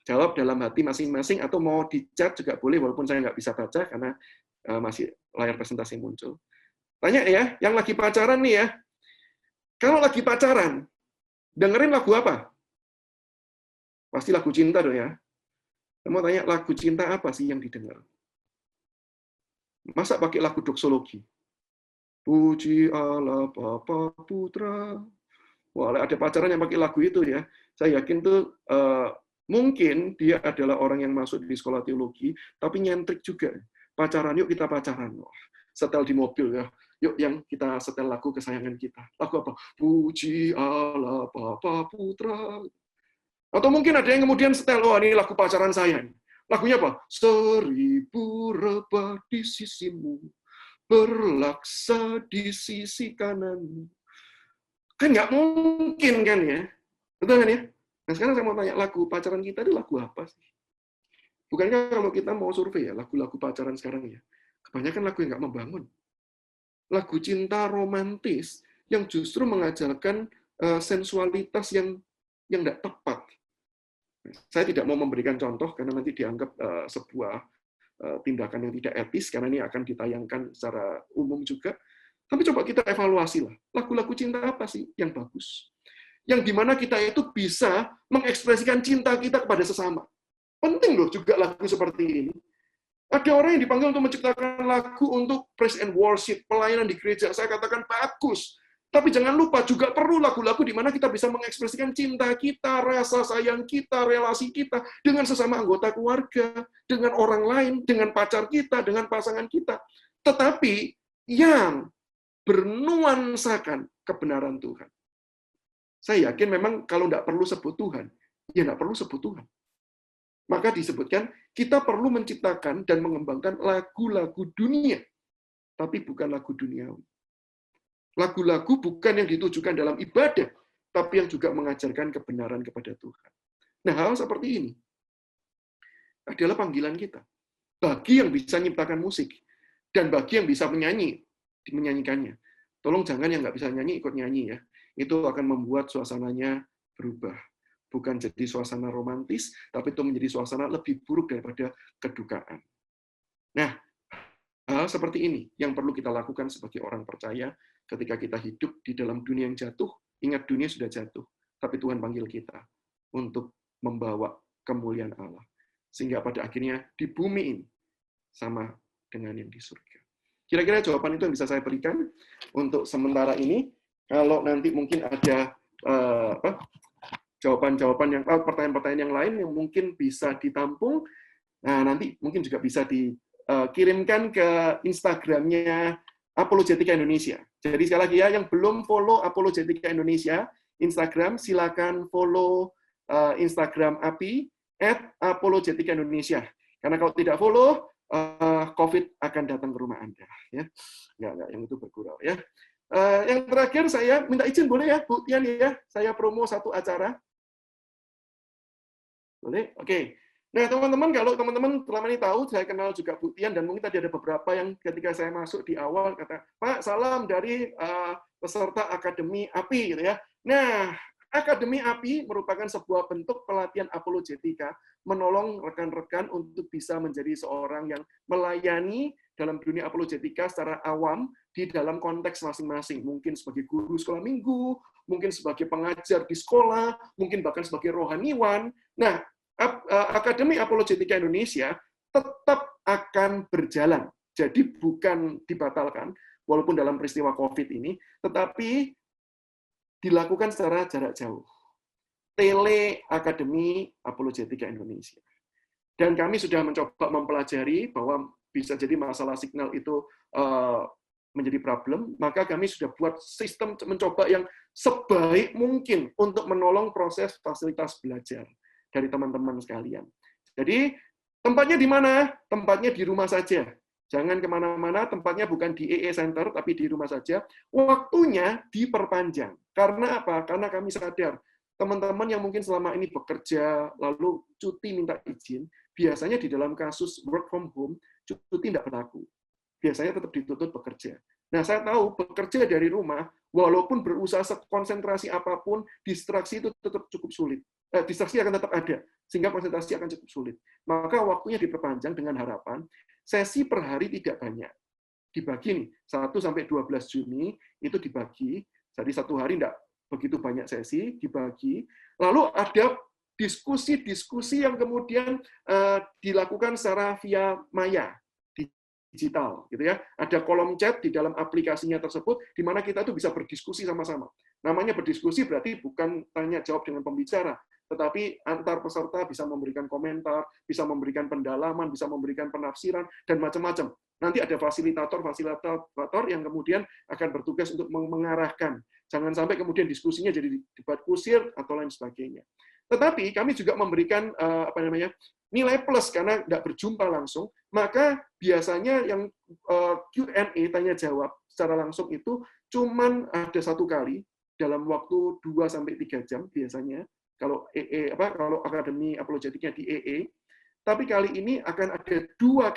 Speaker 3: jawab dalam hati masing-masing atau mau di chat juga boleh walaupun saya nggak bisa baca karena masih layar presentasi muncul. Tanya ya, yang lagi pacaran nih ya, kalau lagi pacaran, dengerin lagu apa? Pasti lagu cinta dong ya. Saya mau tanya, lagu cinta apa sih yang didengar? Masa pakai lagu doksologi? Puji Allah Bapa Putra. Wah, ada pacaran yang pakai lagu itu ya. Saya yakin tuh mungkin dia adalah orang yang masuk di sekolah teologi, tapi nyentrik juga. Pacaran, yuk kita pacaran. Wah, setel di mobil ya. Yuk yang kita setel lagu kesayangan kita. Lagu apa? Puji Allah Bapa Putra. Atau mungkin ada yang kemudian setel, oh ini lagu pacaran saya. Lagunya apa? 1000 rebah di sisimu, berlaksa di sisi kanan. Kan nggak mungkin kan ya? Betul kan ya? Nah sekarang saya mau tanya, lagu pacaran kita itu lagu apa sih? Bukankah kalau kita mau survei ya, lagu-lagu pacaran sekarang ya, kebanyakan lagu yang nggak membangun. Lagu cinta romantis yang justru mengajarkan sensualitas yang nggak tepat. Saya tidak mau memberikan contoh karena nanti dianggap sebuah tindakan yang tidak etis karena ini akan ditayangkan secara umum juga. Tapi coba kita evaluasi lah, lagu-lagu cinta apa sih yang bagus? Yang dimana kita itu bisa mengekspresikan cinta kita kepada sesama. Penting loh juga lagu seperti ini. Ada orang yang dipanggil untuk menciptakan lagu untuk praise and worship, pelayanan di gereja. Saya katakan bagus. Tapi jangan lupa juga perlu lagu-lagu di mana kita bisa mengekspresikan cinta kita, rasa sayang kita, relasi kita dengan sesama anggota keluarga, dengan orang lain, dengan pacar kita, dengan pasangan kita. Tetapi yang bernuansakan kebenaran Tuhan. Saya yakin memang kalau tidak perlu sebut Tuhan, ya tidak perlu sebut Tuhan. Maka disebutkan, kita perlu menciptakan dan mengembangkan lagu-lagu dunia, tapi bukan lagu duniawi. Lagu-lagu bukan yang ditujukan dalam ibadah, tapi yang juga mengajarkan kebenaran kepada Tuhan. Nah, hal seperti ini adalah panggilan kita. Bagi yang bisa menciptakan musik, dan bagi yang bisa menyanyikannya. Tolong jangan yang nggak bisa nyanyi, ikut nyanyi ya. Itu akan membuat suasananya berubah. Bukan jadi suasana romantis, tapi itu menjadi suasana lebih buruk daripada kedukaan. Nah, hal seperti ini yang perlu kita lakukan sebagai orang percaya ketika kita hidup di dalam dunia yang jatuh. Ingat, dunia sudah jatuh, tapi Tuhan panggil kita untuk membawa kemuliaan Allah. Sehingga pada akhirnya di bumi ini sama dengan yang di surga. Kira-kira jawaban itu yang bisa saya berikan untuk sementara ini. Kalau nanti mungkin ada jawaban-jawaban yang pertanyaan-pertanyaan yang lain yang mungkin bisa ditampung, nah nanti mungkin juga bisa dikirimkan ke Instagramnya Apologetika Indonesia. Jadi sekali lagi ya, yang belum follow Apologetika Indonesia Instagram, silakan follow Instagram API @Apologetika Indonesia. Karena kalau tidak follow, COVID akan datang ke rumah Anda. Ya, nggak, yang itu bergurau ya. Yang terakhir saya minta izin boleh ya, Bu Tian ya, saya promo satu acara. Boleh? Oke. Nah, teman-teman, kalau teman-teman selama ini tahu, saya kenal juga Bu Tian, dan mungkin tadi ada beberapa yang ketika saya masuk di awal kata, Pak, salam dari peserta Akademi API, gitu ya. Nah, Akademi API merupakan sebuah bentuk pelatihan apologetika, menolong rekan-rekan untuk bisa menjadi seorang yang melayani dalam dunia apologetika secara awam di dalam konteks masing-masing. Mungkin sebagai guru sekolah minggu, mungkin sebagai pengajar di sekolah, mungkin bahkan sebagai rohaniwan. Nah, Akademi Apologetika Indonesia tetap akan berjalan. Jadi bukan dibatalkan, walaupun dalam peristiwa COVID ini, tetapi dilakukan secara jarak jauh. Tele Akademi Apologetika Indonesia. Dan kami sudah mencoba mempelajari bahwa bisa jadi masalah signal itu menjadi problem, maka kami sudah buat sistem mencoba yang sebaik mungkin untuk menolong proses fasilitas belajar dari teman-teman sekalian. Jadi, tempatnya di mana? Tempatnya di rumah saja. Jangan kemana-mana, tempatnya bukan di EE Center, tapi di rumah saja. Waktunya diperpanjang. Karena apa? Karena kami sadar, teman-teman yang mungkin selama ini bekerja, lalu cuti minta izin, biasanya di dalam kasus work from home, cuti tidak berlaku. Biasanya tetap dituntut bekerja. Nah, saya tahu bekerja dari rumah, walaupun berusaha sekonsentrasi apapun, distraksi itu tetap cukup sulit. Distraksi akan tetap ada, sehingga konsentrasi akan cukup sulit. Maka waktunya diperpanjang dengan harapan, sesi per hari tidak banyak. Dibagi nih, 1 sampai 12 Juni, itu dibagi, jadi satu hari tidak begitu banyak sesi, dibagi. Lalu ada diskusi-diskusi yang kemudian dilakukan secara via maya, digital, gitu ya. Ada kolom chat di dalam aplikasinya tersebut, di mana kita tuh bisa berdiskusi sama-sama. Namanya berdiskusi berarti bukan tanya jawab dengan pembicara, tetapi antar peserta bisa memberikan komentar, bisa memberikan pendalaman, bisa memberikan penafsiran, dan macam-macam. Nanti ada fasilitator yang kemudian akan bertugas untuk mengarahkan. Jangan sampai kemudian diskusinya jadi debat kusir atau lain sebagainya. Tetapi kami juga memberikan nilai plus karena tidak berjumpa langsung, maka biasanya yang Q&A, tanya jawab secara langsung itu cuman ada 1 kali dalam waktu 2-3 jam biasanya. Kalau kalau Akademi Apologetiknya di EE, tapi kali ini akan ada 2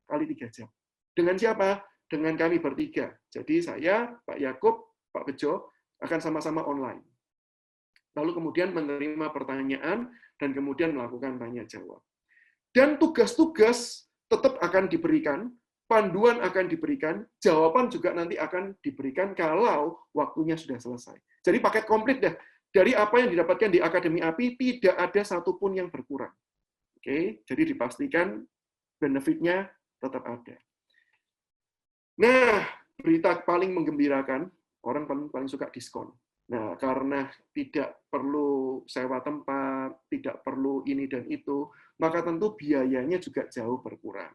Speaker 3: kali 3 jam. Dengan siapa? Dengan kami bertiga. Jadi saya, Pak Yakub, Pak Bejo, akan sama-sama online. Lalu kemudian menerima pertanyaan, dan kemudian melakukan tanya jawab. Dan tugas-tugas tetap akan diberikan, panduan akan diberikan, jawaban juga nanti akan diberikan kalau waktunya sudah selesai. Jadi paket komplit deh. Dari apa yang didapatkan di Akademi API, tidak ada satupun yang berkurang. Oke, jadi dipastikan benefitnya tetap ada. Nah, berita paling menggembirakan, orang paling suka diskon. Nah, karena tidak perlu sewa tempat, tidak perlu ini dan itu, maka tentu biayanya juga jauh berkurang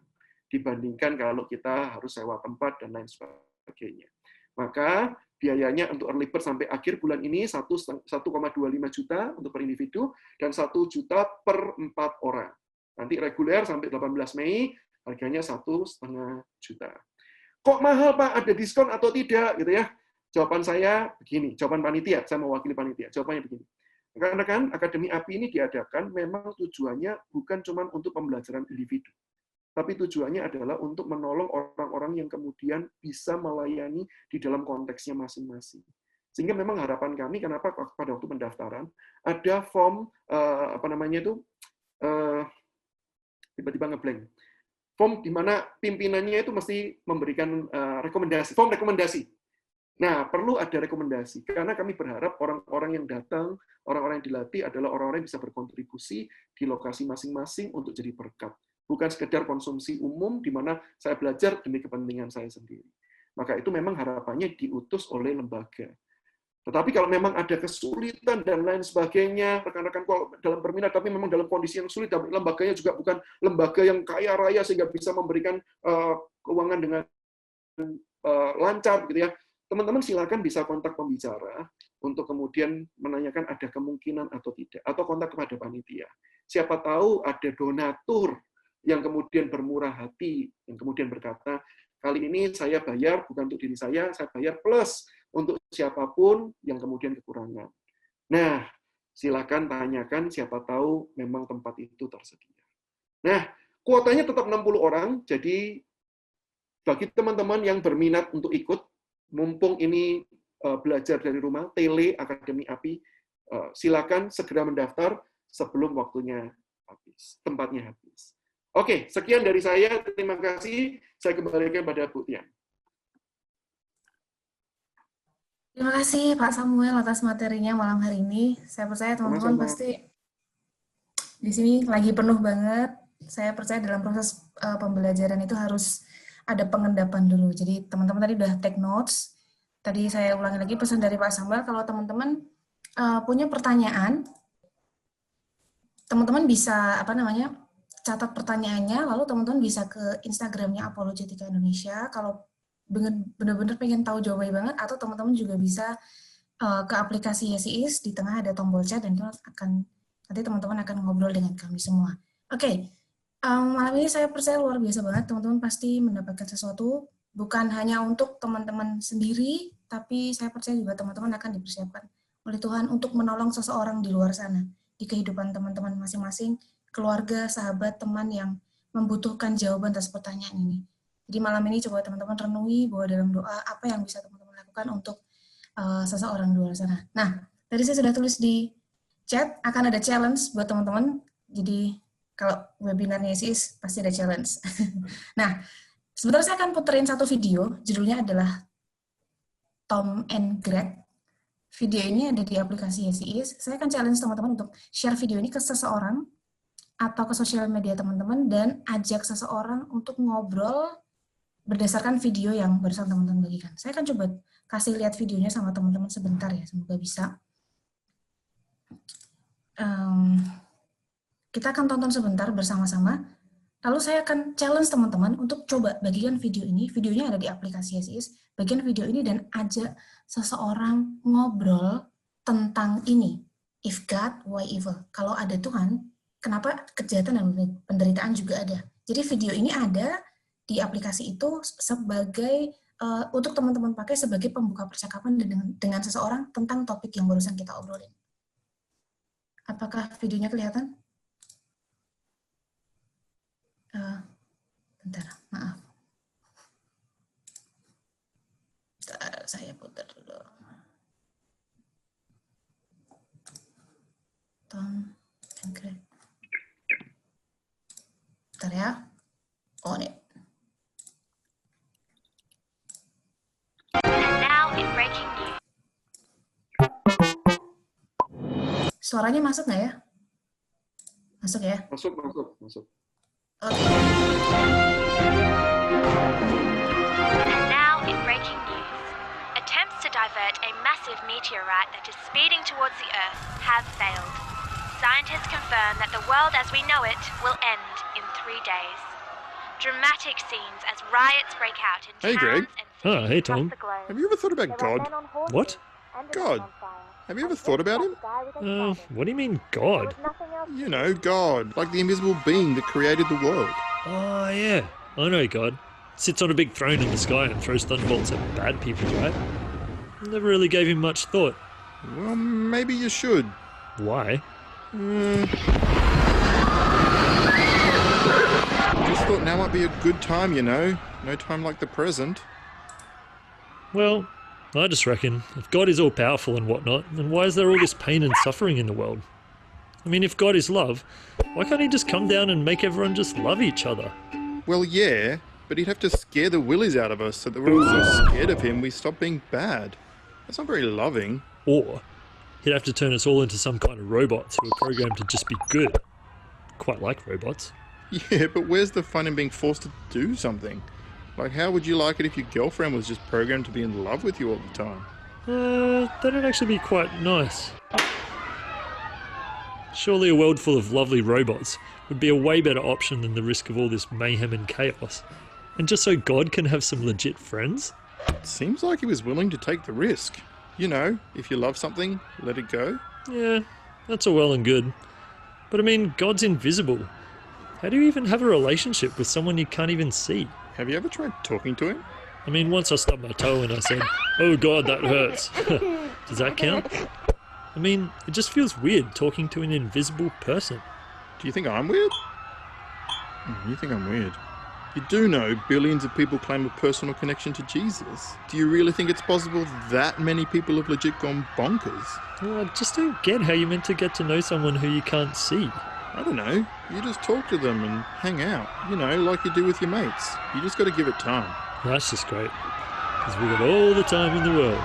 Speaker 3: dibandingkan kalau kita harus sewa tempat dan lain sebagainya. Maka biayanya untuk early bird sampai akhir bulan ini 1,25 juta untuk per individu dan 1 juta per 4 orang. Nanti reguler sampai 18 Mei harganya 1,5 juta. Kok mahal Pak? Ada diskon atau tidak? Gitu ya. Jawaban saya begini, jawaban panitia, saya mewakili panitia. Jawabannya begini. Rekan-rekan, Akademi API ini diadakan memang tujuannya bukan cuma untuk pembelajaran individu, tapi tujuannya adalah untuk menolong orang-orang yang kemudian bisa melayani di dalam konteksnya masing-masing. Sehingga memang harapan kami, kenapa pada waktu pendaftaran ada form tiba-tiba ngeblank. Form di mana pimpinannya itu mesti memberikan rekomendasi, form rekomendasi. Nah, perlu ada rekomendasi, karena kami berharap orang-orang yang datang, orang-orang yang dilatih adalah orang-orang yang bisa berkontribusi di lokasi masing-masing untuk jadi berkat. Bukan sekedar konsumsi umum, di mana saya belajar demi kepentingan saya sendiri. Maka itu memang harapannya diutus oleh lembaga. Tetapi kalau memang ada kesulitan dan lain sebagainya, rekan-rekan dalam berminat, tapi memang dalam kondisi yang sulit, dan lembaganya juga bukan lembaga yang kaya raya sehingga bisa memberikan keuangan dengan lancar, gitu ya. Teman-teman silakan bisa kontak pembicara untuk kemudian menanyakan ada kemungkinan atau tidak, atau kontak kepada panitia. Siapa tahu ada donatur yang kemudian bermurah hati, yang kemudian berkata, kali ini saya bayar bukan untuk diri saya bayar plus untuk siapapun yang kemudian kekurangan. Nah, silakan tanyakan, siapa tahu memang tempat itu tersedia. Nah, kuotanya tetap 60 orang, jadi bagi teman-teman yang berminat untuk ikut, mumpung ini belajar dari rumah, Tele Akademi API, silakan segera mendaftar sebelum waktunya habis, tempatnya habis. Oke, sekian dari saya. Terima kasih. Saya kembalikan pada Bu Tian.
Speaker 1: Terima kasih Pak Samuel atas materinya malam hari ini. Saya percaya teman-teman
Speaker 3: Sama-sama.
Speaker 1: pasti di sini lagi penuh banget. Saya percaya dalam proses pembelajaran itu harus ada pengendapan dulu. Jadi teman-teman tadi udah take notes. Tadi saya ulangi lagi pesan dari Pak Samuel, kalau teman-teman punya pertanyaan, teman-teman bisa catat pertanyaannya, lalu teman-teman bisa ke Instagramnya Apologetika Indonesia kalau benar-benar pengen tahu jawabannya banget, atau teman-teman juga bisa ke aplikasi Yesiis, di tengah ada tombol chat, dan itu nanti teman-teman akan ngobrol dengan kami semua. Oke, malam ini saya percaya luar biasa banget, teman-teman pasti mendapatkan sesuatu, bukan hanya untuk teman-teman sendiri, tapi saya percaya juga teman-teman akan dipersiapkan oleh Tuhan untuk menolong seseorang di luar sana, di kehidupan teman-teman masing-masing, keluarga, sahabat, teman yang membutuhkan jawaban atas pertanyaan ini. Jadi malam ini coba teman-teman renungi bahwa dalam doa apa yang bisa teman-teman lakukan untuk seseorang di luar sana. Nah, tadi saya sudah tulis di chat, akan ada challenge buat teman-teman. Jadi kalau webinarnya Yesis pasti ada challenge. Nah, sebentar saya akan puterin satu video, judulnya adalah Tom and Greg. Video ini ada di aplikasi Yesis. Saya akan challenge teman-teman untuk share video ini ke seseorang atau ke sosial media teman-teman, dan ajak seseorang untuk ngobrol berdasarkan video yang barusan teman-teman bagikan. Saya akan coba kasih lihat videonya sama teman-teman sebentar ya, semoga bisa. Kita akan tonton sebentar bersama-sama, lalu saya akan challenge teman-teman untuk coba bagikan video ini. Videonya ada di aplikasi Yesis, bagian video ini dan ajak seseorang ngobrol tentang ini. If God, why evil? Kalau ada Tuhan, kenapa kejahatan dan penderitaan juga ada? Jadi video ini ada di aplikasi itu sebagai untuk teman-teman pakai sebagai pembuka percakapan dengan seseorang tentang topik yang barusan kita obrolin. Apakah videonya kelihatan? Bentar, maaf. Bentar, saya putar dulu. Tom and Greg. Bentar ya. On it.
Speaker 5: And now in breaking news.
Speaker 1: Suaranya masuk nggak ya? Masuk ya?
Speaker 3: Masuk.
Speaker 1: Oke.
Speaker 5: And now in breaking news. Attempts to divert a massive meteorite that is speeding towards the Earth have failed. Scientists confirm that the world as we know it will end in 3 days. Dramatic scenes as riots break out in
Speaker 6: Hey, Greg.
Speaker 5: towns and
Speaker 7: Ah,
Speaker 5: cities
Speaker 7: hey,
Speaker 5: across
Speaker 7: Tom.
Speaker 5: the globe.
Speaker 6: Have you ever thought about God?
Speaker 7: What?
Speaker 6: God. Have you ever thought about him?
Speaker 7: What do you mean, God?
Speaker 6: You know, God, like the invisible being that created the world.
Speaker 7: Oh, yeah. I know God. Sits on a big throne in the sky and throws thunderbolts at bad people, right? Never really gave him much thought.
Speaker 6: Well, maybe you should.
Speaker 7: Why?
Speaker 6: Just thought now might be a good time, you know. No time like the present.
Speaker 7: Well, I just reckon, if God is all-powerful and whatnot, then why is there all this pain and suffering in the world? I mean, if God is love, why can't he just come down and make everyone just love each other?
Speaker 6: Well, yeah, but he'd have to scare the willies out of us so that we're all so scared of him we stop being bad. That's not very loving.
Speaker 7: Or he'd have to turn us all into some kind of robots who are programmed to just be good. Quite like robots.
Speaker 6: Yeah, but where's the fun in being forced to do something? Like, how would you like it if your girlfriend was just programmed to be in love with you all the time?
Speaker 7: That'd actually be quite nice. Surely a world full of lovely robots would be a way better option than the risk of all this mayhem and chaos. And just so God can have some legit friends?
Speaker 6: It seems like he was willing to take the risk. You know, if you love something, let it go.
Speaker 7: Yeah, that's all well and good. But I mean, God's invisible. How do you even have a relationship with someone you can't even see?
Speaker 6: Have you ever tried talking to him?
Speaker 7: I mean, once I stubbed my toe and I said, "Oh God, that hurts." Does that count? I mean, it just feels weird talking to an invisible person.
Speaker 6: Do you think I'm weird? You think I'm weird? You do know billions of people claim a personal connection to Jesus. Do you really think it's possible that many people have legit gone bonkers?
Speaker 7: I just don't get how you're meant to get to know someone who you can't see.
Speaker 6: I don't know. You just talk to them and hang out. You know, like you do with your mates. You just got to give it time.
Speaker 7: That's just great. Because we've got all the time in the world.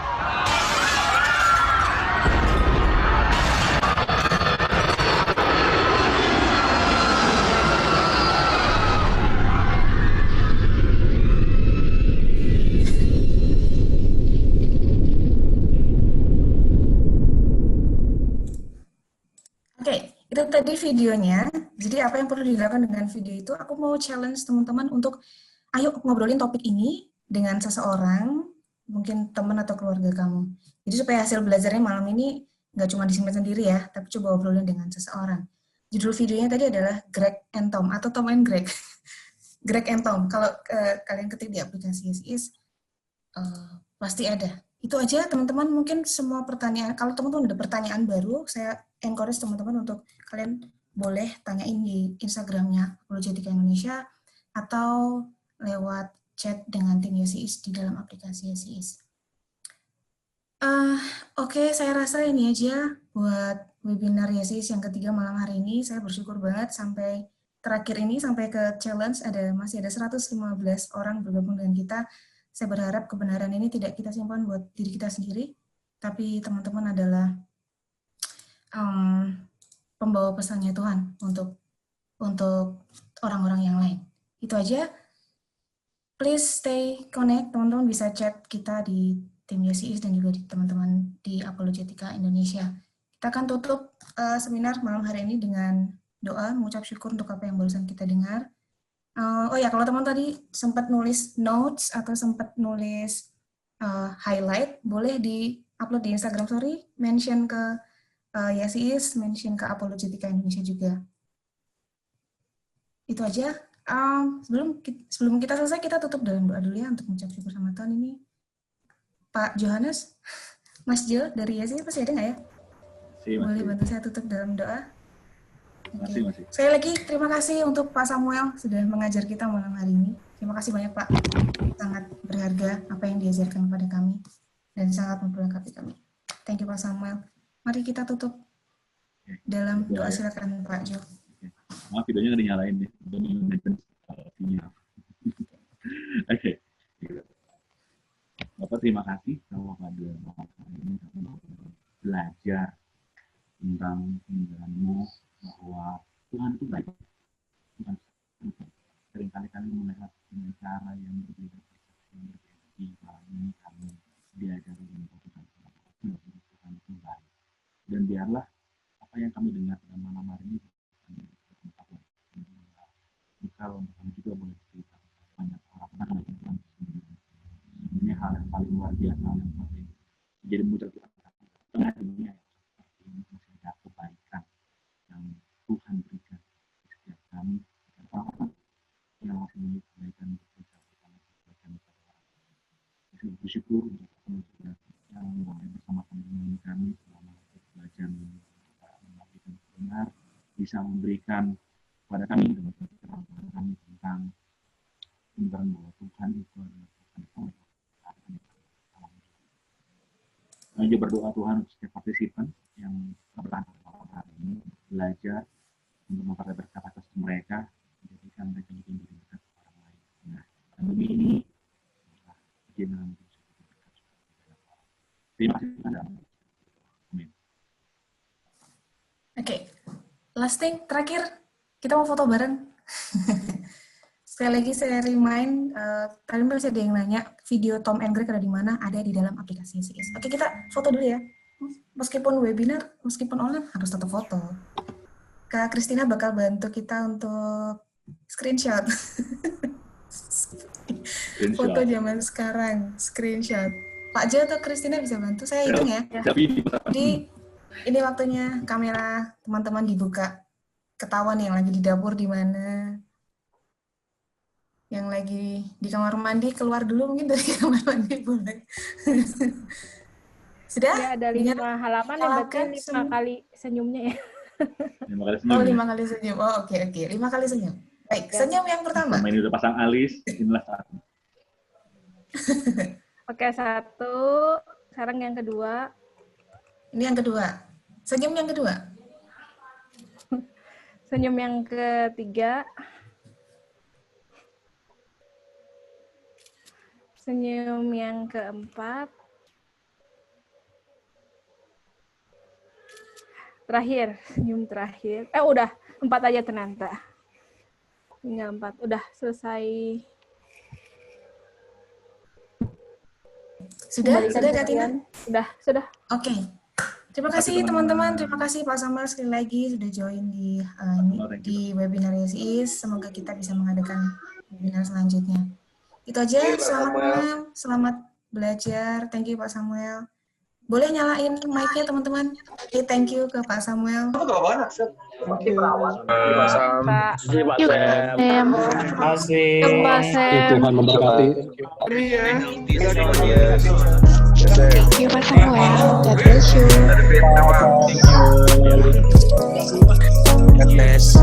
Speaker 1: Oke, itu tadi videonya. Jadi apa yang perlu dilakukan dengan video itu, aku mau challenge teman-teman untuk ayo ngobrolin topik ini dengan seseorang, mungkin teman atau keluarga kamu. Jadi supaya hasil belajarnya malam ini nggak cuma disimpan sendiri ya, tapi coba ngobrolin dengan seseorang. Judul videonya tadi adalah Greg and Tom atau Tom and Greg. Greg and Tom. Kalau kalian ketik di aplikasi YesIS, pasti ada. Itu aja teman-teman, mungkin semua pertanyaan, kalau teman-teman ada pertanyaan baru, saya encourage teman-teman untuk kalian boleh tanyain di Instagramnya Apologetika Indonesia atau lewat chat dengan tim YesIS di dalam aplikasi YesIS. Oke, saya rasa ini aja buat webinar YesIS yang ketiga malam hari ini. Saya bersyukur banget sampai terakhir ini, sampai ke challenge, masih ada 115 orang bergabung dengan kita. Saya berharap kebenaran ini tidak kita simpan buat diri kita sendiri, tapi teman-teman adalah pembawa pesannya Tuhan untuk orang-orang yang lain. Itu aja. Please stay connect, teman-teman bisa chat kita di tim YesIS dan juga di teman-teman di Apologetika Indonesia. Kita akan tutup seminar malam hari ini dengan doa, mengucap syukur untuk apa yang barusan kita dengar. Oh ya, kalau teman tadi sempat nulis notes atau sempat nulis highlight, boleh di-upload di Instagram Story, mention ke YesIS, mention ke Apologetika Indonesia juga. Itu aja. Sebelum kita selesai, kita tutup dalam doa dulu ya untuk mengucap syukur sama Tuhan ini. Pak Johannes, Mas Jo dari YesIS masih ada nggak ya? Boleh bantu saya tutup dalam doa?
Speaker 8: Masih.
Speaker 1: Sekali lagi terima kasih untuk Pak Samuel sudah mengajar kita malam hari ini. Terima kasih banyak Pak. Sangat berharga apa yang diajarkan kepada kami dan sangat memperlengkapi kami. Thank you Pak Samuel. Mari kita tutup dalam doa, silakan Pak Jo.
Speaker 8: Maaf videonya nggak dinyalain nih. Oke. Bapak terima kasih kalau pada malam hari ini kami belajar tentang penjelasanmu bahwa Tuhan itu baik. Tuhan seringkali kami melihat dengan cara yang berbeda, yang berbeda. Di malam ini kami diajari untuk Tuhan itu baik. Dan biarlah apa yang kami dengar pada malam hari ini kalau kami juga boleh cerita banyak orang yang ini hal yang paling luar biasa, hal yang paling jadi mudah Tuhan tengah dunia seperti ini masih ada kebaikan yang Tuhan berikan di setiap kami dan orang-orang yang masih memiliki kebaikan berbeda kebaikan kepada orang. Saya bersyukur untuk teman-teman yang boleh bersama-sama dengan kami selama belajar memberikan benar bisa memberikan kepada kami kami tentang bahwa Tuhan itu adalah Tuhan yang juga berdoa Tuhan untuk setiap partisipan yang bertahan hari ini belajar untuk memperoleh berkat atas mereka, menjadikan mereka lebih berkat orang lain. Nah, pandemi ini adalah bagaimana bisa berkat kepada orang. Terima kasih Anda. Amin.
Speaker 1: Oke, last thing terakhir kita mau foto bareng. Sekali lagi saya remind, tadi masih ada yang nanya, video Tom and Greg ada di mana? Ada di dalam aplikasi YesIS. Oke, kita foto dulu ya. Meskipun webinar, meskipun online, harus tetap foto. Kak Christina bakal bantu kita untuk screenshot. Foto zaman sekarang, screenshot. Pak Jo atau Christina bisa bantu? Saya hitung ya. Jadi, ini waktunya kamera teman-teman dibuka. Ketahuan yang lagi di dapur di mana. Yang lagi di kamar mandi keluar dulu mungkin dari kamar mandi boleh. Sudah?
Speaker 9: Ya, ada 5 halaman ya, berarti 5 kali senyumnya ya.
Speaker 8: 5 kali senyum.
Speaker 1: Oh, 5 kali senyum. Oh, oke. 5 kali senyum. Baik, senyum yang pertama.
Speaker 8: Sama ini udah pasang alis, inilah saatnya.
Speaker 9: Oke, 1. Sekarang yang kedua.
Speaker 1: Ini yang kedua. Senyum yang kedua.
Speaker 9: Senyum yang ketiga. Senyum yang keempat. Terakhir, senyum terakhir. Udah, 4 aja ternyata. Tinggal 4. Udah selesai.
Speaker 1: Sudah
Speaker 9: Kembalikan
Speaker 1: Kak
Speaker 9: ke
Speaker 1: Tina?
Speaker 9: kalian. Sudah.
Speaker 1: Oke. Terima kasih teman-teman. Terima kasih Pak Samuel sekali lagi sudah join di webinar YSIS. Semoga kita bisa mengadakan webinar selanjutnya. Itu aja. Selamat malam. Selamat belajar. Thank you Pak Samuel. Boleh nyalain mic-nya teman-teman. Oke, thank you ke Pak Samuel.
Speaker 9: Pak.
Speaker 10: Tuhan memberkati.
Speaker 11: Thank you Pak Samuel. God bless you.
Speaker 2: God bless.